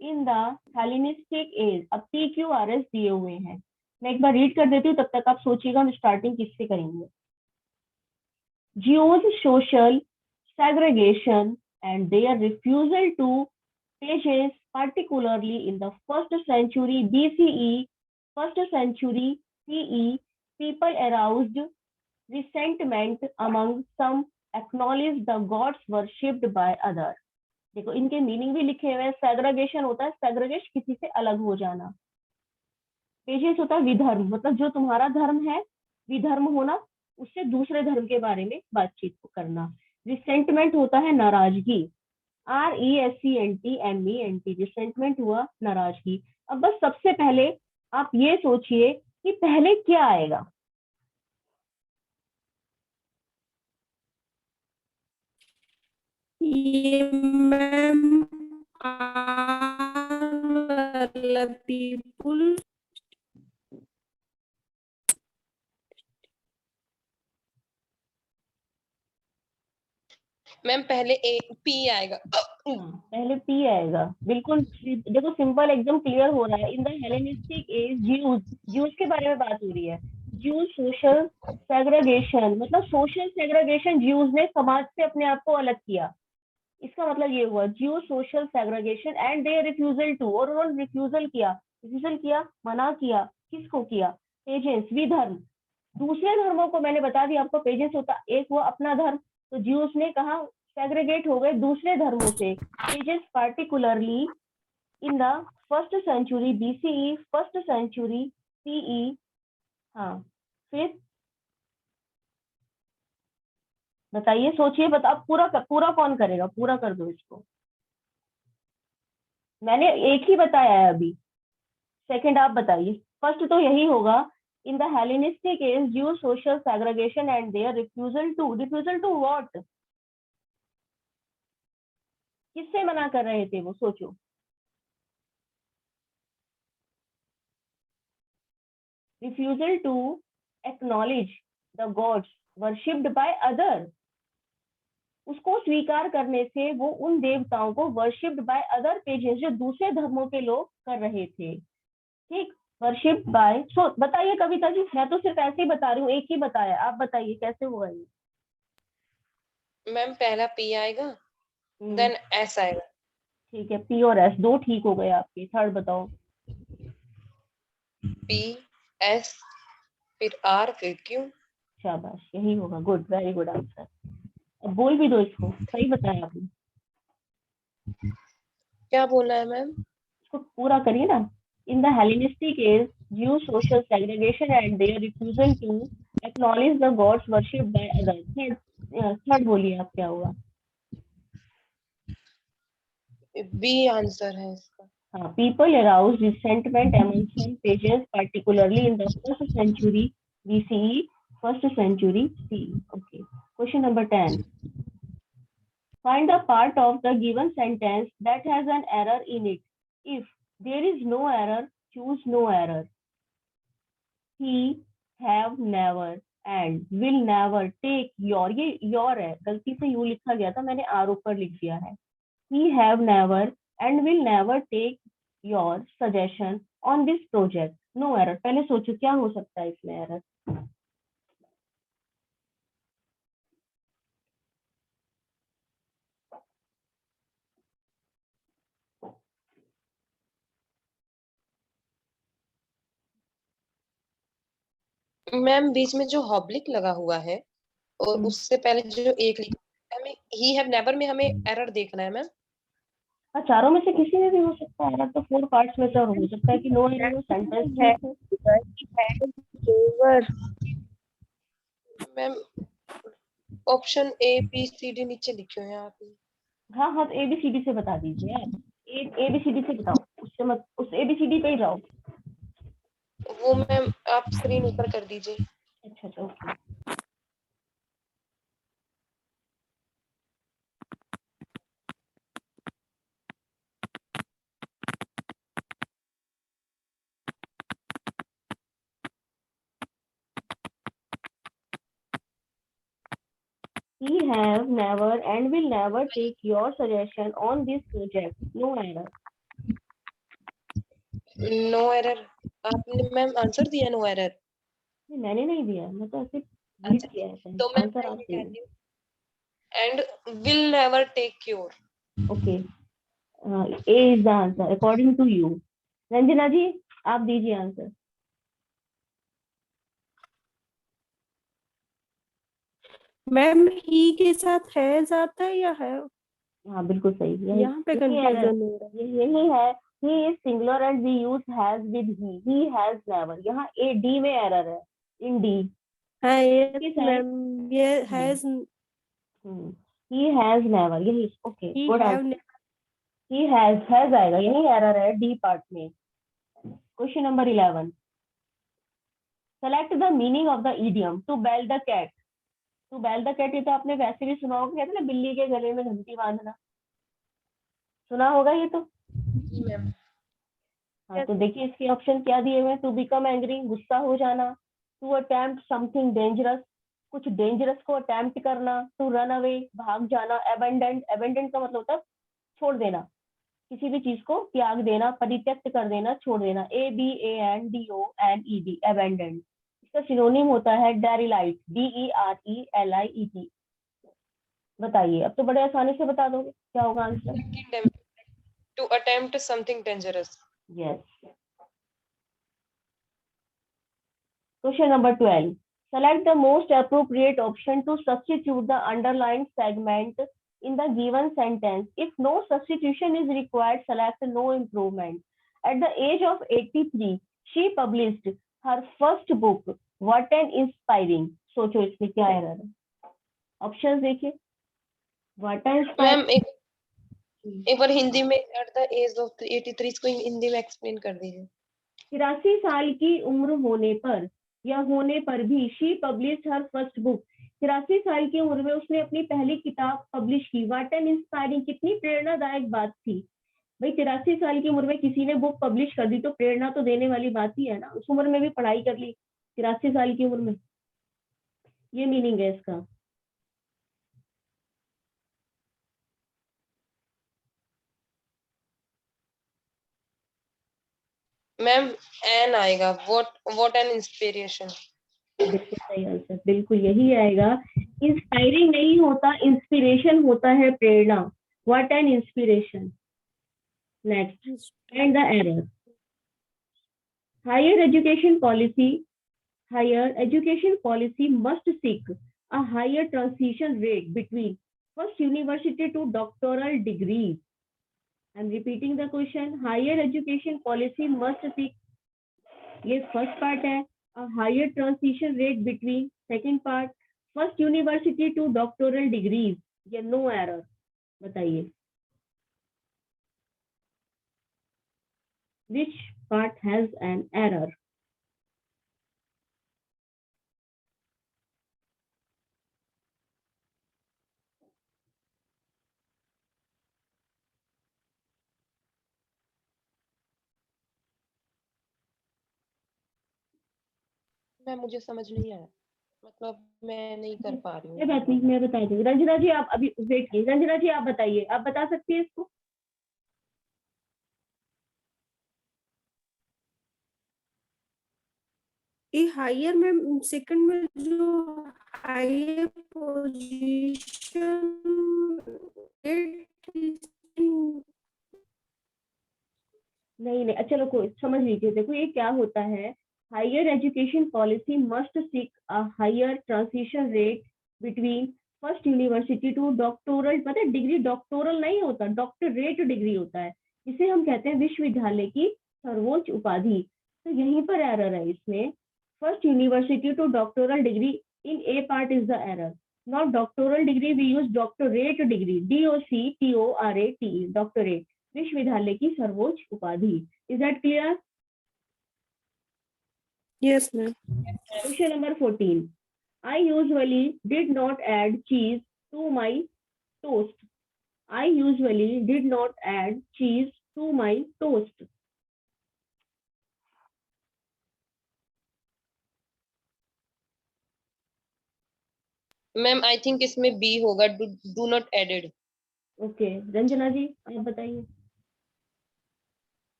in the Hellenistic age, अब PQRS दिए हुए हैं, मैं एक बार रीड कर देती हूँ, तब तक आप सोचिएगा हम स्टार्टिंग किससे करेंगे। Jews' social segregation and their refusal to pagans, particularly in the first century BCE, first century CE, people aroused resentment among some, acknowledge the gods worshipped by others। देखो इनके मीनिंग भी लिखे हुए हैं। सेग्रीगेशन होता है सेग्रीगेट, किसी से अलग हो जाना। पेजेंस होता है विधर्म, मतलब जो तुम्हारा धर्म है, विधर्म होना, उससे दूसरे धर्म के बारे में बातचीत करना। रिसेंटमेंट होता है नाराजगी, RESCENTMENT, रिसेंटमेंट हुआ नाराजगी। अब बस सबसे पहले आप ये सोचिए कि पहले क्या आएगा। ये मैम लतीफुल मैम पहले पी आएगा। पहले पी आएगा, बिल्कुल। देखो सिंपल एकदम क्लियर हो रहा है। In the Hellenistic age Jews, Jews के बारे में बात हो रही है। ज्यूज सोशल सेग्रेगेशन, मतलब सोशल सेग्रेगेशन, ज्यूज ने समाज से अपने आप को अलग किया। इसका मतलब ये हुआ Jew social segregation and they refusal to, और उन्होंने रिफ्यूजल किया, मना किया। किसको किया? पेजेंस, विधर्म। दूसरे धर्मों को मैंने बता दिया आपको, पेजेंस होता एक हुआ अपना धर्म, तो ज्यूस ने कहा सेग्रेगेट हो गए दूसरे धर्मों से। Pagans particularly in the first century BCE, first century CE। हाँ, फिर बताइए, सोचिए, बता। पूरा कौन करेगा? पूरा कर दो इसको। मैंने एक ही बताया है अभी, सेकंड आप बताइए। फर्स्ट तो यही होगा, in the Hellenistic age due social segregation and their refusal to what? किससे मना कर रहे थे वो? सोचो। Refusal to acknowledge the gods worshipped by other, उसको स्वीकार करने से वो उन देवताओं को वर्शिप्ड बाय अदर पेजेस, जो दूसरे धर्मों के लोग कर रहे थे। ठीक, वर्शिप बाय। सो बताइए कविता जी, मैं तो सिर्फ ऐसे ही बता रही हूँ, एक ही बताया, आप बताइए कैसे हुआ ये। मैम पहला पी आएगा, हम्म, देन एस आएगा। ठीक है, P और S दो ठीक हो गए आपके। थर्ड बताओ। पी एस फिर आर फिर क्यू। शाबाश, यही होगा। Good, very good answer. अब बोल भी दो इसको, सही बताया आपने। क्या बोलना है मैम? इसको पूरा करिए ना। In the Hellenistic age due social segregation and their refusal to acknowledge the gods worshipped by others. Third बोलिए आप, क्या हुआ? बी आंसर है इसका। हाँ, people aroused resentment among some pages, particularly in the first century BCE, first century CE. Okay. Question number 10. Find the part of the given sentence that has an error in it. If there is no error, choose no error. He have never and will never take your, ये your है, गलती से you लिखा गया था, मैंने are ऊपर लिख दिया है। He have never and will never take your suggestion on this project. No error। पहले सोचो क्या हो सकता है इसमें एरर। मैम बीच में जो हॉब्लिक लगा हुआ है और उससे पहले जो एक लिखा है, हमें ही हैव नेवर में हमें एरर देखना है मैम। हाँ, चारों में से किसी में भी हो सकता है एरर, तो 4 पार्ट्स में से और हो सकता है कि नो एरर हो, सेंटेंस ठीक हो। मैम ऑप्शन ABCD नीचे लिखे हुए हैं आपने। हाँ हाँ, तो ABCD से बता दीजिए आप। ABCD से बताओ, उससे मत, उस ABCD पे ही जाओ। वो मैम आप स्क्रीन ऊपर कर दीजिए। अच्छा अच्छा, okay. He have never and will never take your suggestion on this project. No error। No error आपने मैम आंसर दिया नो एरर। नहीं, मैंने नहीं दिया, मैं तो ऐसे रीड अच्छा किया है, तो मैम आंसर मैं आप ये दे। कहती हूँ and will never take cure. Okay, A is the answer according to you। Ranjana ji, आप दीजिए आंसर। मैम ही के साथ है जाता है या है? हाँ बिल्कुल सही, यही यहाँ पे यही है, कंफ्यूजन हो रहा है। यही है। he is singular and we use has with he has never. यहाँ ए डी में एरर है, इन डी हाँ यस किस है? मैम, ये हैज he has never, यही okay he good have answer, he has आएगा, यही एरर है डी पार्ट में। Question number 11, select the meaning of the idiom to bell the cat. To bell the cat ये तो आपने वैसे भी सुना होगा, कहते हैं ना बिल्ली के गले में घंटी बांधना, सुना होगा ये तो। जी मैम। हाँ तो देखिए इसके ऑप्शन क्या दिए हुए हैं, टू बिकम एंग्री गुस्सा हो जाना, टू अटेम्प्ट समथिंग डेंजरस कुछ डेंजरस को अटेम्प्ट करना, टू रन अवे भाग जाना, एबेंडेंट एबेंडेंट का मतलब होता है छोड़ देना, किसी भी चीज को त्याग देना, परित्यक्त कर देना, छोड़ देना, ABANDONED एबेंडेंट। इसका सिनोनिम होता है डेरिलाइट, DERELIET। बताइए, अब तो बड़े आसानी से बता दोगे क्या होगा आंसर। To attempt something dangerous. Yes. Question number 12. Select the most appropriate option to substitute the underlined segment in the given sentence. If no substitution is required, select no improvement. At the age of 83, she published her first book. What an inspiring. सोचो इसमें क्या error है, options देखिए। What an inspiring. Ma'am एक बार हिंदी में at the age of 83 को हिंदी में explain कर दीजिए। 83 साल की उम्र होने पर या होने पर भी she publish her first book. 83 साल की उम्र में उसने अपनी पहली किताब पब्लिश की। व्हाट एन इंस्पायरिंग, कितनी प्रेरणादायक बात थी। भाई 83 साल की उम्र में किसी ने बुक पब्लिश कर दी तो प्रेरणा तो देने वाली बात ही है ना, उस उम्र में भी पढ़ाई कर ली 83 साल की उम्र में, ये मीनिंग है इसका। मैम एन आएगा, व्हाट एन इंस्पिरेशन। बिल्कुल सही आंसर, बिल्कुल यही आएगा। इंस्पायरिंग नहीं होता, इंस्पिरेशन होता है प्रेरणा। What an inspiration. Next, and the error. Higher education policy must seek a higher transition rate between first university to doctoral degrees. I'm repeating the question. Higher education policy must seek, ये first part है, a higher transition rate between, second part, first university to doctoral degrees, ये no error। बताइए which part has an error? Ma'am मुझे समझ नहीं आया, मतलब मैं नहीं कर पा रही कोई बात नहीं, मैं बता दूंगी। रंजना जी आप अभी वेट कीजिए, रंजना जी आप बताइए, आप बता सकती है इसको। ये हायर में सेकंड में जो हायर पोजीशन नहीं चलो कोई समझ लीजिए, देखो ये क्या होता है, higher education policy must seek a higher transition rate between first university to doctoral. पता है डिग्री डॉक्टोरल नहीं होता, डॉक्टरेट डिग्री होता है, इसे हम कहते हैं विश्वविद्यालय की सर्वोच्च उपाधि। तो यहीं पर एरर है इसमें, first university to doctoral degree, in A part is the error, not doctoral degree, we use doctorate degree, DOCTORATE, doctorate, विश्वविद्यालय की सर्वोच्च उपाधि। Is that clear? Yes ma'am. Question number 14, I usually did not add cheese to my toast. I usually did not add cheese to my toast. Ma'am I think इसमें B होगा, do not added. Okay Ranjana ji आप बताइए।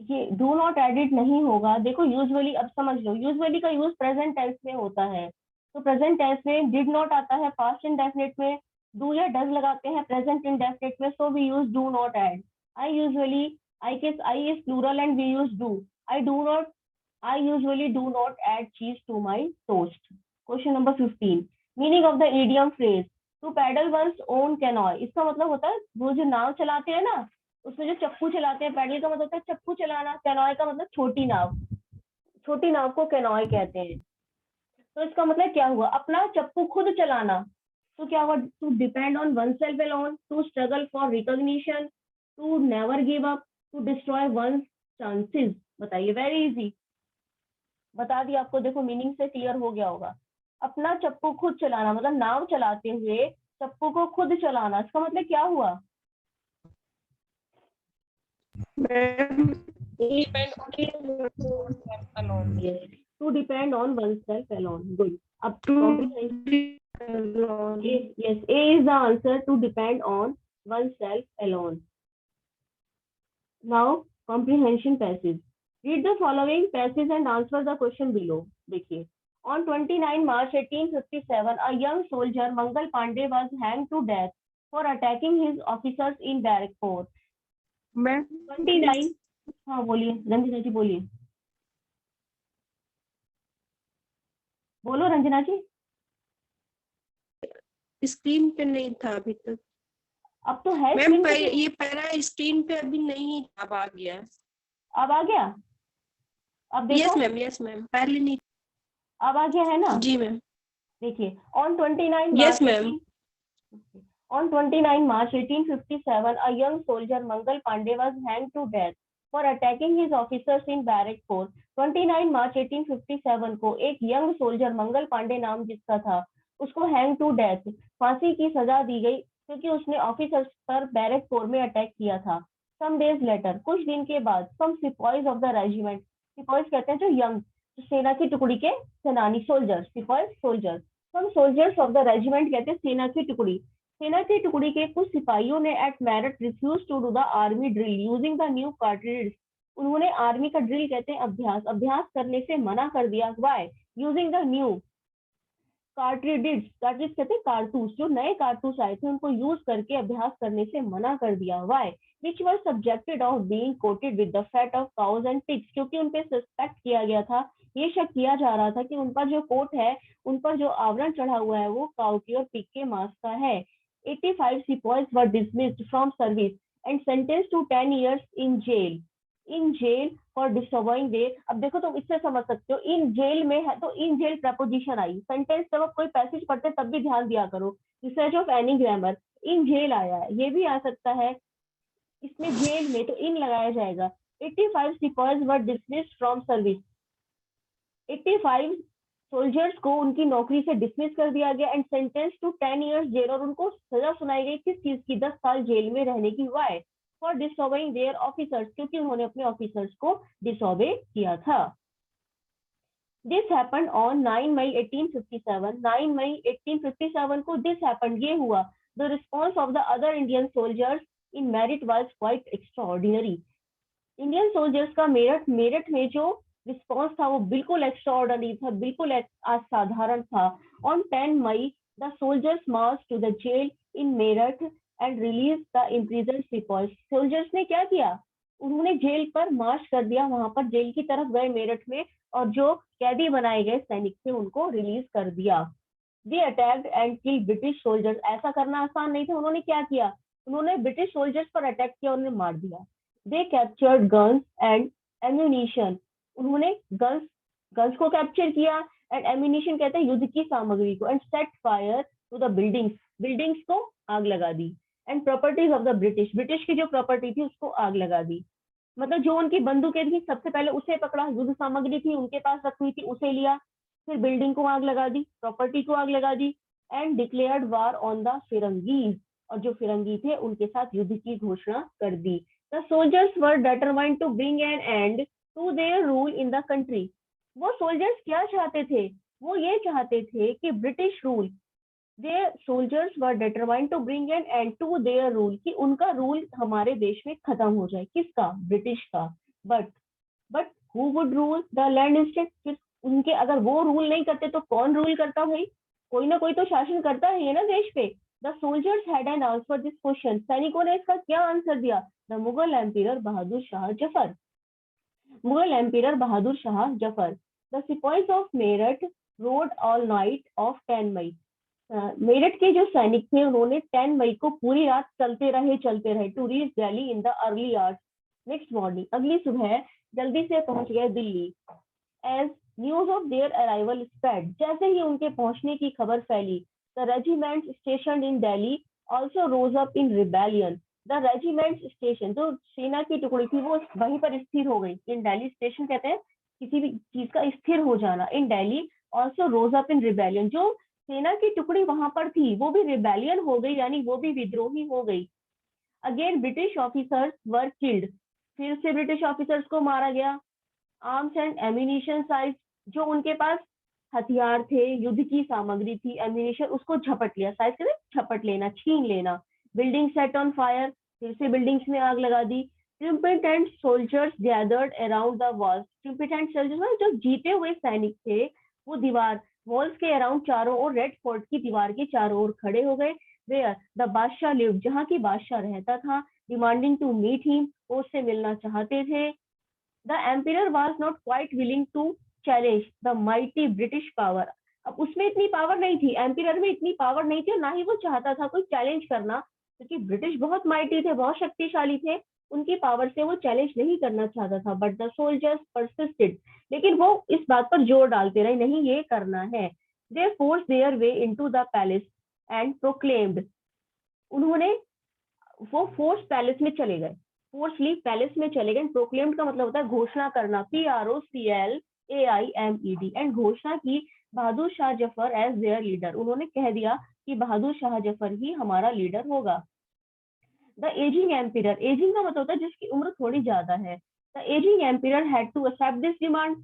ये do not added नहीं होगा। देखो usually, अब समझ लो, यूजुअली का यूज प्रेजेंट टेंस में होता है, तो प्रेजेंट टेंस में डिड नॉट आता है, पास्ट इंडेफिनिट में डू या डज लगाते हैं, प्रेजेंट इंडेफिनिट में so we use do not add. I usually, I is plural and we use do. I usually do not add cheese to my toast. Question number 15. Meaning of the idiom phrase to paddle one's own canoe, इसका मतलब होता है वो जो नाव चलाते हैं ना, उसमें जो चप्पू चलाते हैं, पैडल का मतलब होता है चप्पू चलाना, कैनॉय का मतलब छोटी नाव, छोटी नाव को कैनॉय कहते हैं। तो इसका मतलब क्या हुआ, अपना चप्पू खुद चलाना। तो क्या हुआ, to depend on oneself alone, to struggle for recognition, to never give up, to destroy one chances. बताइए, वेरी इजी, बता दिया आपको, देखो मीनिंग से क्लियर हो गया होगा। अपना चप्पू खुद चलाना मतलब नाव चलाते हुए चप्पू को खुद चलाना, इसका मतलब क्या हुआ? Depend on oneself alone. Yes, to depend on oneself alone. Good. Up To comprehension. Yes, A is the answer, to depend on oneself alone. Now, comprehension passage. Read the following passage and answer the question below. देखिए, on 29 March 1857, a young soldier Mangal Pandey was hanged to death for attacking his officers in Barrackpore. मैं 29, हाँ बोलिए रंजना जी, बोलिए, बोलो रंजना जी। Screen पे नहीं था अभी तक अब तो है मैम, screen पे, ये पैरा स्क्रीन पे अभी नहीं, अब आ गया। अब आ गया, अब यस देखो, मैम, पहले नहीं। अब आ गया है ना? जी मैम। देखिए, on 29 yes March ma'am. 18 on 29 March 1857, a young soldier Mangal Pandey was hanged to death for attacking his officers in Barrackpore. 29 मार्च 1857 को एक यंग सोल्जर मंगल पांडे नाम जिसका था, उसको हैंग टू डेथ, फांसी की सजा दी गई क्योंकि उसने ऑफिसर्स पर बैरकपुर में अटैक किया था। सम डेज लेटर, कुछ दिन के बाद, some sepoys of the regiment, sepoys कहते हैं जो यंग, सेना की टुकड़ी के सेनानी, soldiers, sepoys soldiers. Some soldiers of the regiment कहते हैं सेना की टुकड़ी, सेना की टुकड़ी के कुछ सिपाहियों ने at Meerut refuse to do the army drill using the new cartridge, उन्होंने आर्मी का ड्रिल कहते हैं अभ्यास, अभ्यास करने से मना कर दिया। Why? Using the new cartridge, cartridge कहते हैं कारतूस, जो नए कारतूस आए थे उनको यूज करके अभ्यास करने से मना कर दिया। Why? Which were subjected of being coated with the fat of cows and pigs, क्योंकि उनपे सस्पेक्ट किया गया था, ये शक किया जा रहा था कि उनका जो कोट है, उन पर जो आवरण चढ़ा हुआ है वो काउ की और पिग के मांस का है। 85 sepoys were dismissed from service and sentenced to 10 years in jail for disobeying their, अब देखो तुम इससे समझ सकते हो, इन जेल में है तो in jail preposition I, sentence जब कोई पैसेज पढ़ते तब भी ध्यान दिया करो, research of any grammar, in jail आया है, ये भी आ सकता है, इसमें जेल में तो इन लगाया जाएगा। 85 sepoys were dismissed from service, 85 soldiers को उनकी नौकरी से डिसमिस कर दिया गया and sentence to 10 years jail, और उनको सजा सुनाई गई किस चीज की? 10 साल जेल में रहने की। Why? For disobeying there officers, क्योंकि उन्होंने अपने ऑफिसर्स को डिसओबे किया था। दिस हैपेंड ऑन 9 मई 1857, 9 मई 1857 को दिस हैपेंड, ये हुआ। The response of the other Indian soldiers in merit was quite extraordinary, Indian soldiers का मेरठ में जो रिस्पॉन्स था वो बिल्कुल एक्स्ट्राऑर्डिनरी था, बिल्कुल असाधारण था। On 10 May the soldiers march to the jail in Meerut and release the imprison sepoys, soldiers ने क्या किया? उन्होंने जेल पर मार्च कर दिया, वहां पर जेल की तरफ गए मेरठ में, और जो कैदी बनाए गए सैनिक थे उनको रिलीज कर दिया। They attacked and kill British soldiers, ऐसा करना आसान नहीं था, उन्होंने क्या किया? उन्होंने ब्रिटिश सोल्जर्स पर अटैक किया, उन्हें मार दिया। They captured guns and ammunition, उन्होंने गन्स को कैप्चर किया, एंड एम्यूनिशन कहते हैं युद्ध की सामग्री को, and set fire to the buildings को आग लगा दी, and properties of the British की जो प्रॉपर्टी थी उसको आग लगा दी, मतलब जो उनकी बंदूकें थी सबसे पहले उसे पकड़ा, युद्ध सामग्री थी उनके पास रखी हुई थी उसे लिया, फिर बिल्डिंग को आग लगा दी, प्रॉपर्टी को आग लगा दी, and declared war on the firangis, और जो फिरंगी थे उनके साथ युद्ध की घोषणा कर दी। The soldiers were determined to bring an end to their rule in the country, वो सोल्जर्स क्या चाहते थे? वो ये चाहते थे कि British rule, they soldiers were determined to bring an end to their rule, कि उनका रूल हमारे देश में खत्म हो जाए, किसका? ब्रिटिश का। But who would rule the land instead, फिर उनके अगर वो रूल नहीं करते तो कौन रूल करता? भाई कोई ना कोई तो शासन करता है ना देश पे। The soldiers had an answer this question, सैनिकों ने इसका क्या आंसर दिया? The Mughal ampere Bahadur Shah Zafar, Mughal ampere Bahadur Shah Zafar. The sepoys of Meerut road all night of 10 मई, मेरठ के जो सैनिक थे उन्होंने 10 मई को पूरी रात चलते रहे to reach Delhi in the early hours next morning, अगली सुबह जल्दी से पहुंच गए Delhi. As news of their arrival spread, जैसे ही उनके पहुंचने की खबर फैली, the regiment station in Delhi also rose up in rebellion. The regiment station, जो सेना की टुकड़ी थी वो वहीं पर स्थिर हो गई। इन दिल्ली, स्टेशन कहते हैं किसी भी चीज का स्थिर हो जाना। In Delhi also rose up in rebellion, जो सेना की टुकड़ी वहां पर थी वो भी रिबेलियन हो गई, यानी वो भी विद्रोही हो गई। Again British officers were killed, फिर से ब्रिटिश ऑफिसर्स को मारा गया। आर्म्स एंड एम्यूनिशन साइज, जो उनके पास हथियार थे, युद्ध की सामग्री थी, एम्यूनिशन, उसको झपट लिया। साइज कहते झपट लेना, छीन लेना। बिल्डिंग सेट ऑन फायर, फिर से बिल्डिंग्स में आग लगा दी। Triumphant soldiers gathered around the walls, triumphant soldiers जो जीते हुए सैनिक थे वो दीवार वॉल्स के अराउंड चारों ओर, रेड फोर्ट की दीवार के चारों ओर खड़े हो गए। वेयर द बादशाह लिव्ड, जहाँ की बादशाह रहता था। डिमांडिंग टू मीट हिम, वो उससे मिलना चाहते थे। The empire was not quite willing to challenge the mighty British power, अब उसमें इतनी पावर नहीं थी, एम्पियर में इतनी पावर नहीं थी और ना ही वो चाहता था कोई चैलेंज करना, क्योंकि ब्रिटिश बहुत माइटी थे, बहुत शक्तिशाली थे, उनकी पावर से वो चैलेंज नहीं करना चाहता था। बट द सोल्जर्स परसिस्टेड, लेकिन वो इस बात पर जोर डालते रहे, नहीं ये करना है। They forced their way into the palace and proclaimed, उन्होंने वो फोर्स पैलेस में चले गए, फोर्सली पैलेस में चले गए। प्रोक्लेम्ड का मतलब होता है घोषणा करना, PROCLAIMED, एंड घोषणा की Bahadur Shah Zafar as their leader, उन्होंने कह दिया कि बहादुर शाह जफर ही हमारा लीडर होगा। द एजिंग एम्पियर, एजिंग का मतलब होता है जिसकी उम्र थोड़ी ज्यादा है। The ageing empire had to accept this demand,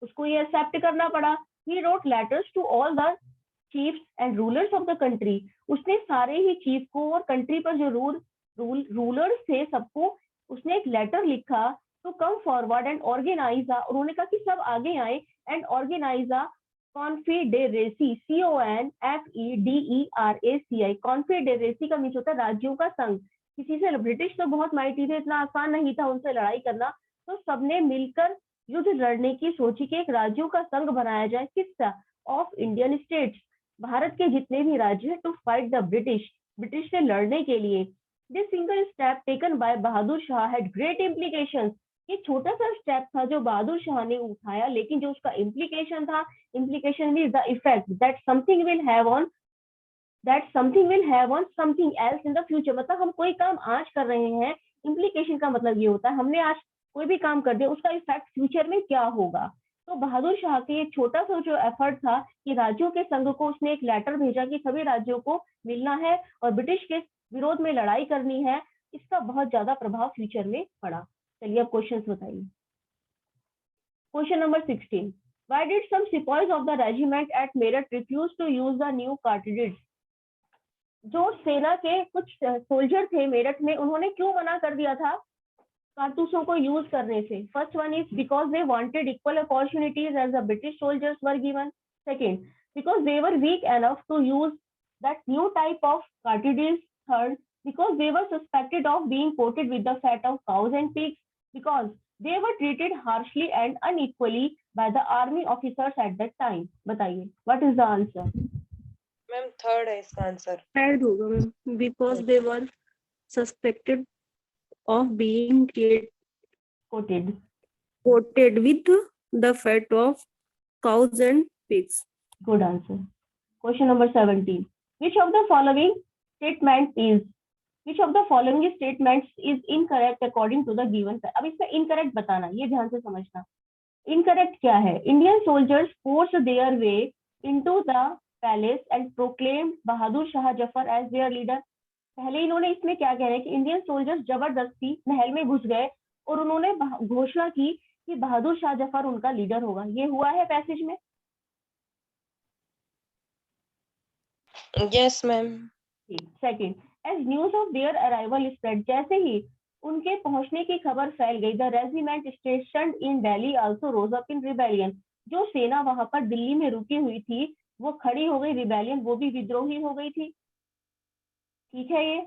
उसको ये एक्सेप्ट करना पड़ा। He wrote letters to all the chiefs and rulers of the country, उसने सारे ही चीफ को और कंट्री पर जो रूलर्स थे सबको उसने एक लेटर लिखा to come forward and organise, उन्होंने कहा कि सब आगे आए and organise confederacy, CONFEDERACI, confederacy का मीन्स होता है राज्यों का संघ। किसी से, ब्रिटिश तो बहुत माइटी थे, इतना आसान नहीं था उनसे लड़ाई करना, तो सबने मिलकर युद्ध लड़ने की सोची कि एक राज्यों का संघ बनाया जाए। किसका? ऑफ इंडियन स्टेट्स, भारत के जितने भी राज्य हैं, to fight the British, British से लड़ने के लिए। This single step taken by Bahadur Shah had great implications, ये छोटा सा स्टेप था जो बहादुर शाह ने उठाया, लेकिन जो उसका इम्प्लीकेशन था, implication means the effect that something will have on something else in the future, मतलब हम कोई काम आज कर रहे हैं, इम्प्लीकेशन का मतलब ये होता है हमने आज कोई भी काम कर दिया, उसका इफेक्ट फ्यूचर में क्या होगा। तो बहादुर शाह के छोटा सा जो एफर्ट था कि राज्यों के संघ को, उसने एक लेटर भेजा कि सभी राज्यों को मिलना है और ब्रिटिश के विरोध में लड़ाई करनी है, इसका बहुत ज्यादा प्रभाव फ्यूचर में पड़ा। चलिए अब क्वेश्चंस बताइए। Question number 16, why did some sipahis of the regiment at Meerut refuse to use the new cartridges, जो सेना के कुछ सोल्जर थे मेरठ में, उन्होंने क्यों मना कर दिया था कारतूसों को यूज करने से? First one is because they wanted equal opportunities as the British soldiers were given. Second, because they were weak enough to use that new type of cartridges. Third, because they were suspected of being coated with the fat of cows and pigs, because they were treated harshly and unequally by the army officers at that time. बताइए, what is the answer? Ma'am third है इसका answer. Third होगा ma'am, because they were suspected of being coated with the fat of cows and pigs. Good answer. Question number 17, which of the following statements is incorrect according to the given? अब इसमें incorrect बताना, ये ध्यान से समझना। Incorrect क्या है? Indian soldiers forced their way into the palace and proclaimed Bahadur Shah Zafar as their leader. पहले इन्होंने इसमें क्या कह रहे हैं कि इंडियन सोल्जर्स जबरदस्ती महल में घुस गए और उन्होंने घोषणा की कि बहादुर शाह जफर उनका लीडर होगा। ये हुआ है पैसेज में? Yes ma'am. Second, as news of their arrival spread, जैसे ही उनके पहुंचने की खबर फैल गई, the regiment stationed in Delhi also rose up in rebellion, जो सेना वहां पर दिल्ली में रुकी हुई थी वो खड़ी हो गई, रिबेलियन, वो भी विद्रोही हो गई थी। ठीक है ये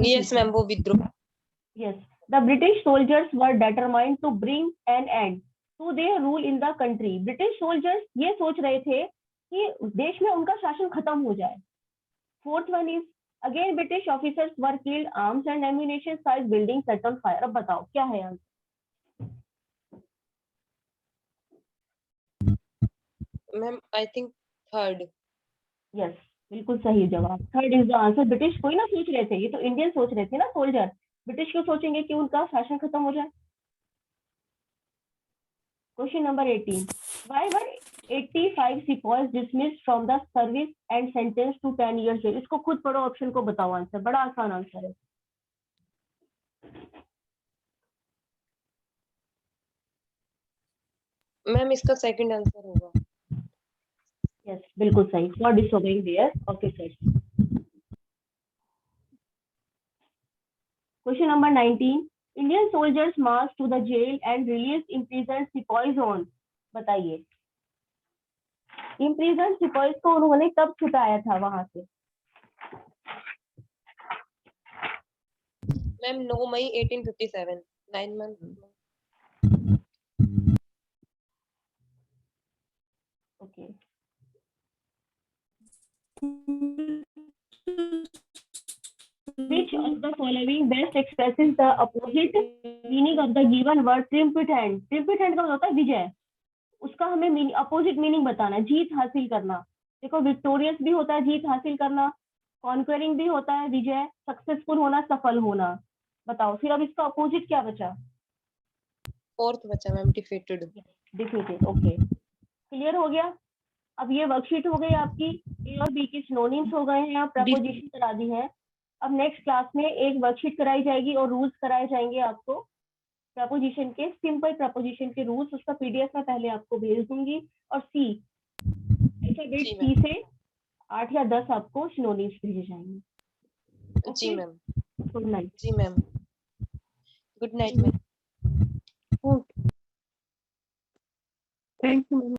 यस मैम, वो विद्रोह। Yes, the British soldiers were determined to bring an end to their rule in the country, British soldiers ये सोच रहे थे कि देश में उनका शासन खत्म हो जाए। Fourth one is again British officers were killed, arms and ammunition size building set on fire. अब बताओ क्या है answer? Ma'am I think third. Yes, बिल्कुल सही जवाब, third is the answer. British कोई ना सोच रहे थे, ये तो इंडियन सोच रहे थे ना सोल्जर। ब्रिटिश क्यों सोचेंगे कि उनका शासन खत्म हो जाए। Question number 18, why were 85 sipahis dismissed from the service and sentence to 10 years jail. इसको खुद पढ़ो, ऑप्शन को बताओ आंसर, बड़ा आसान आंसर है। मैम इसका सेकंड आंसर होगा। यस, बिल्कुल सही, for disobeying their officers. Question number 19, Indian soldiers march to the jail and release imprisoned sipahis on. बताइए, इम्प्रिजन्ड सिपाहीज को उन्होंने कब छुटाया था वहां से? मैम 9 मई 1857, 9 month. Okay, which of the following best expresses the opposite meaning of the given word triumphant? triumphant का मतलब होता है विजय, उसका हमें अपोजिट मीनिंग बताना, जीत हासिल करना। देखो, विक्टोरियस भी होता है जीत हासिल करना, कॉन्क्वेरिंग भी होता है विजय, सक्सेसफुल होना, सफल होना। बताओ फिर अब इसका अपोजिट क्या बचा? फोर्थ बचा ma'am, defeated. Defeated. Okay, clear हो गया। अब ये वर्कशीट हो गई आपकी, ए और बी की सिनोनिम्स हो गए हैं, आप प्रपोजिशन करा दी है। अब नेक्स्ट क्लास में एक वर्कशीट कराई जाएगी और रूल्स कराए जाएंगे आपको प्रपोजिशन के, सिंपल प्रपोजिशन के रूल्स, उसका पीडीएफ मैं पहले आपको भेज दूंगी। और सी, अल्फाबेट सी से 8 या 10 आपको सिनोनिम्स भेजे जाएंगे। जी मैम। Good night. जी ma'am, good night ma'am. Thank you ma'am.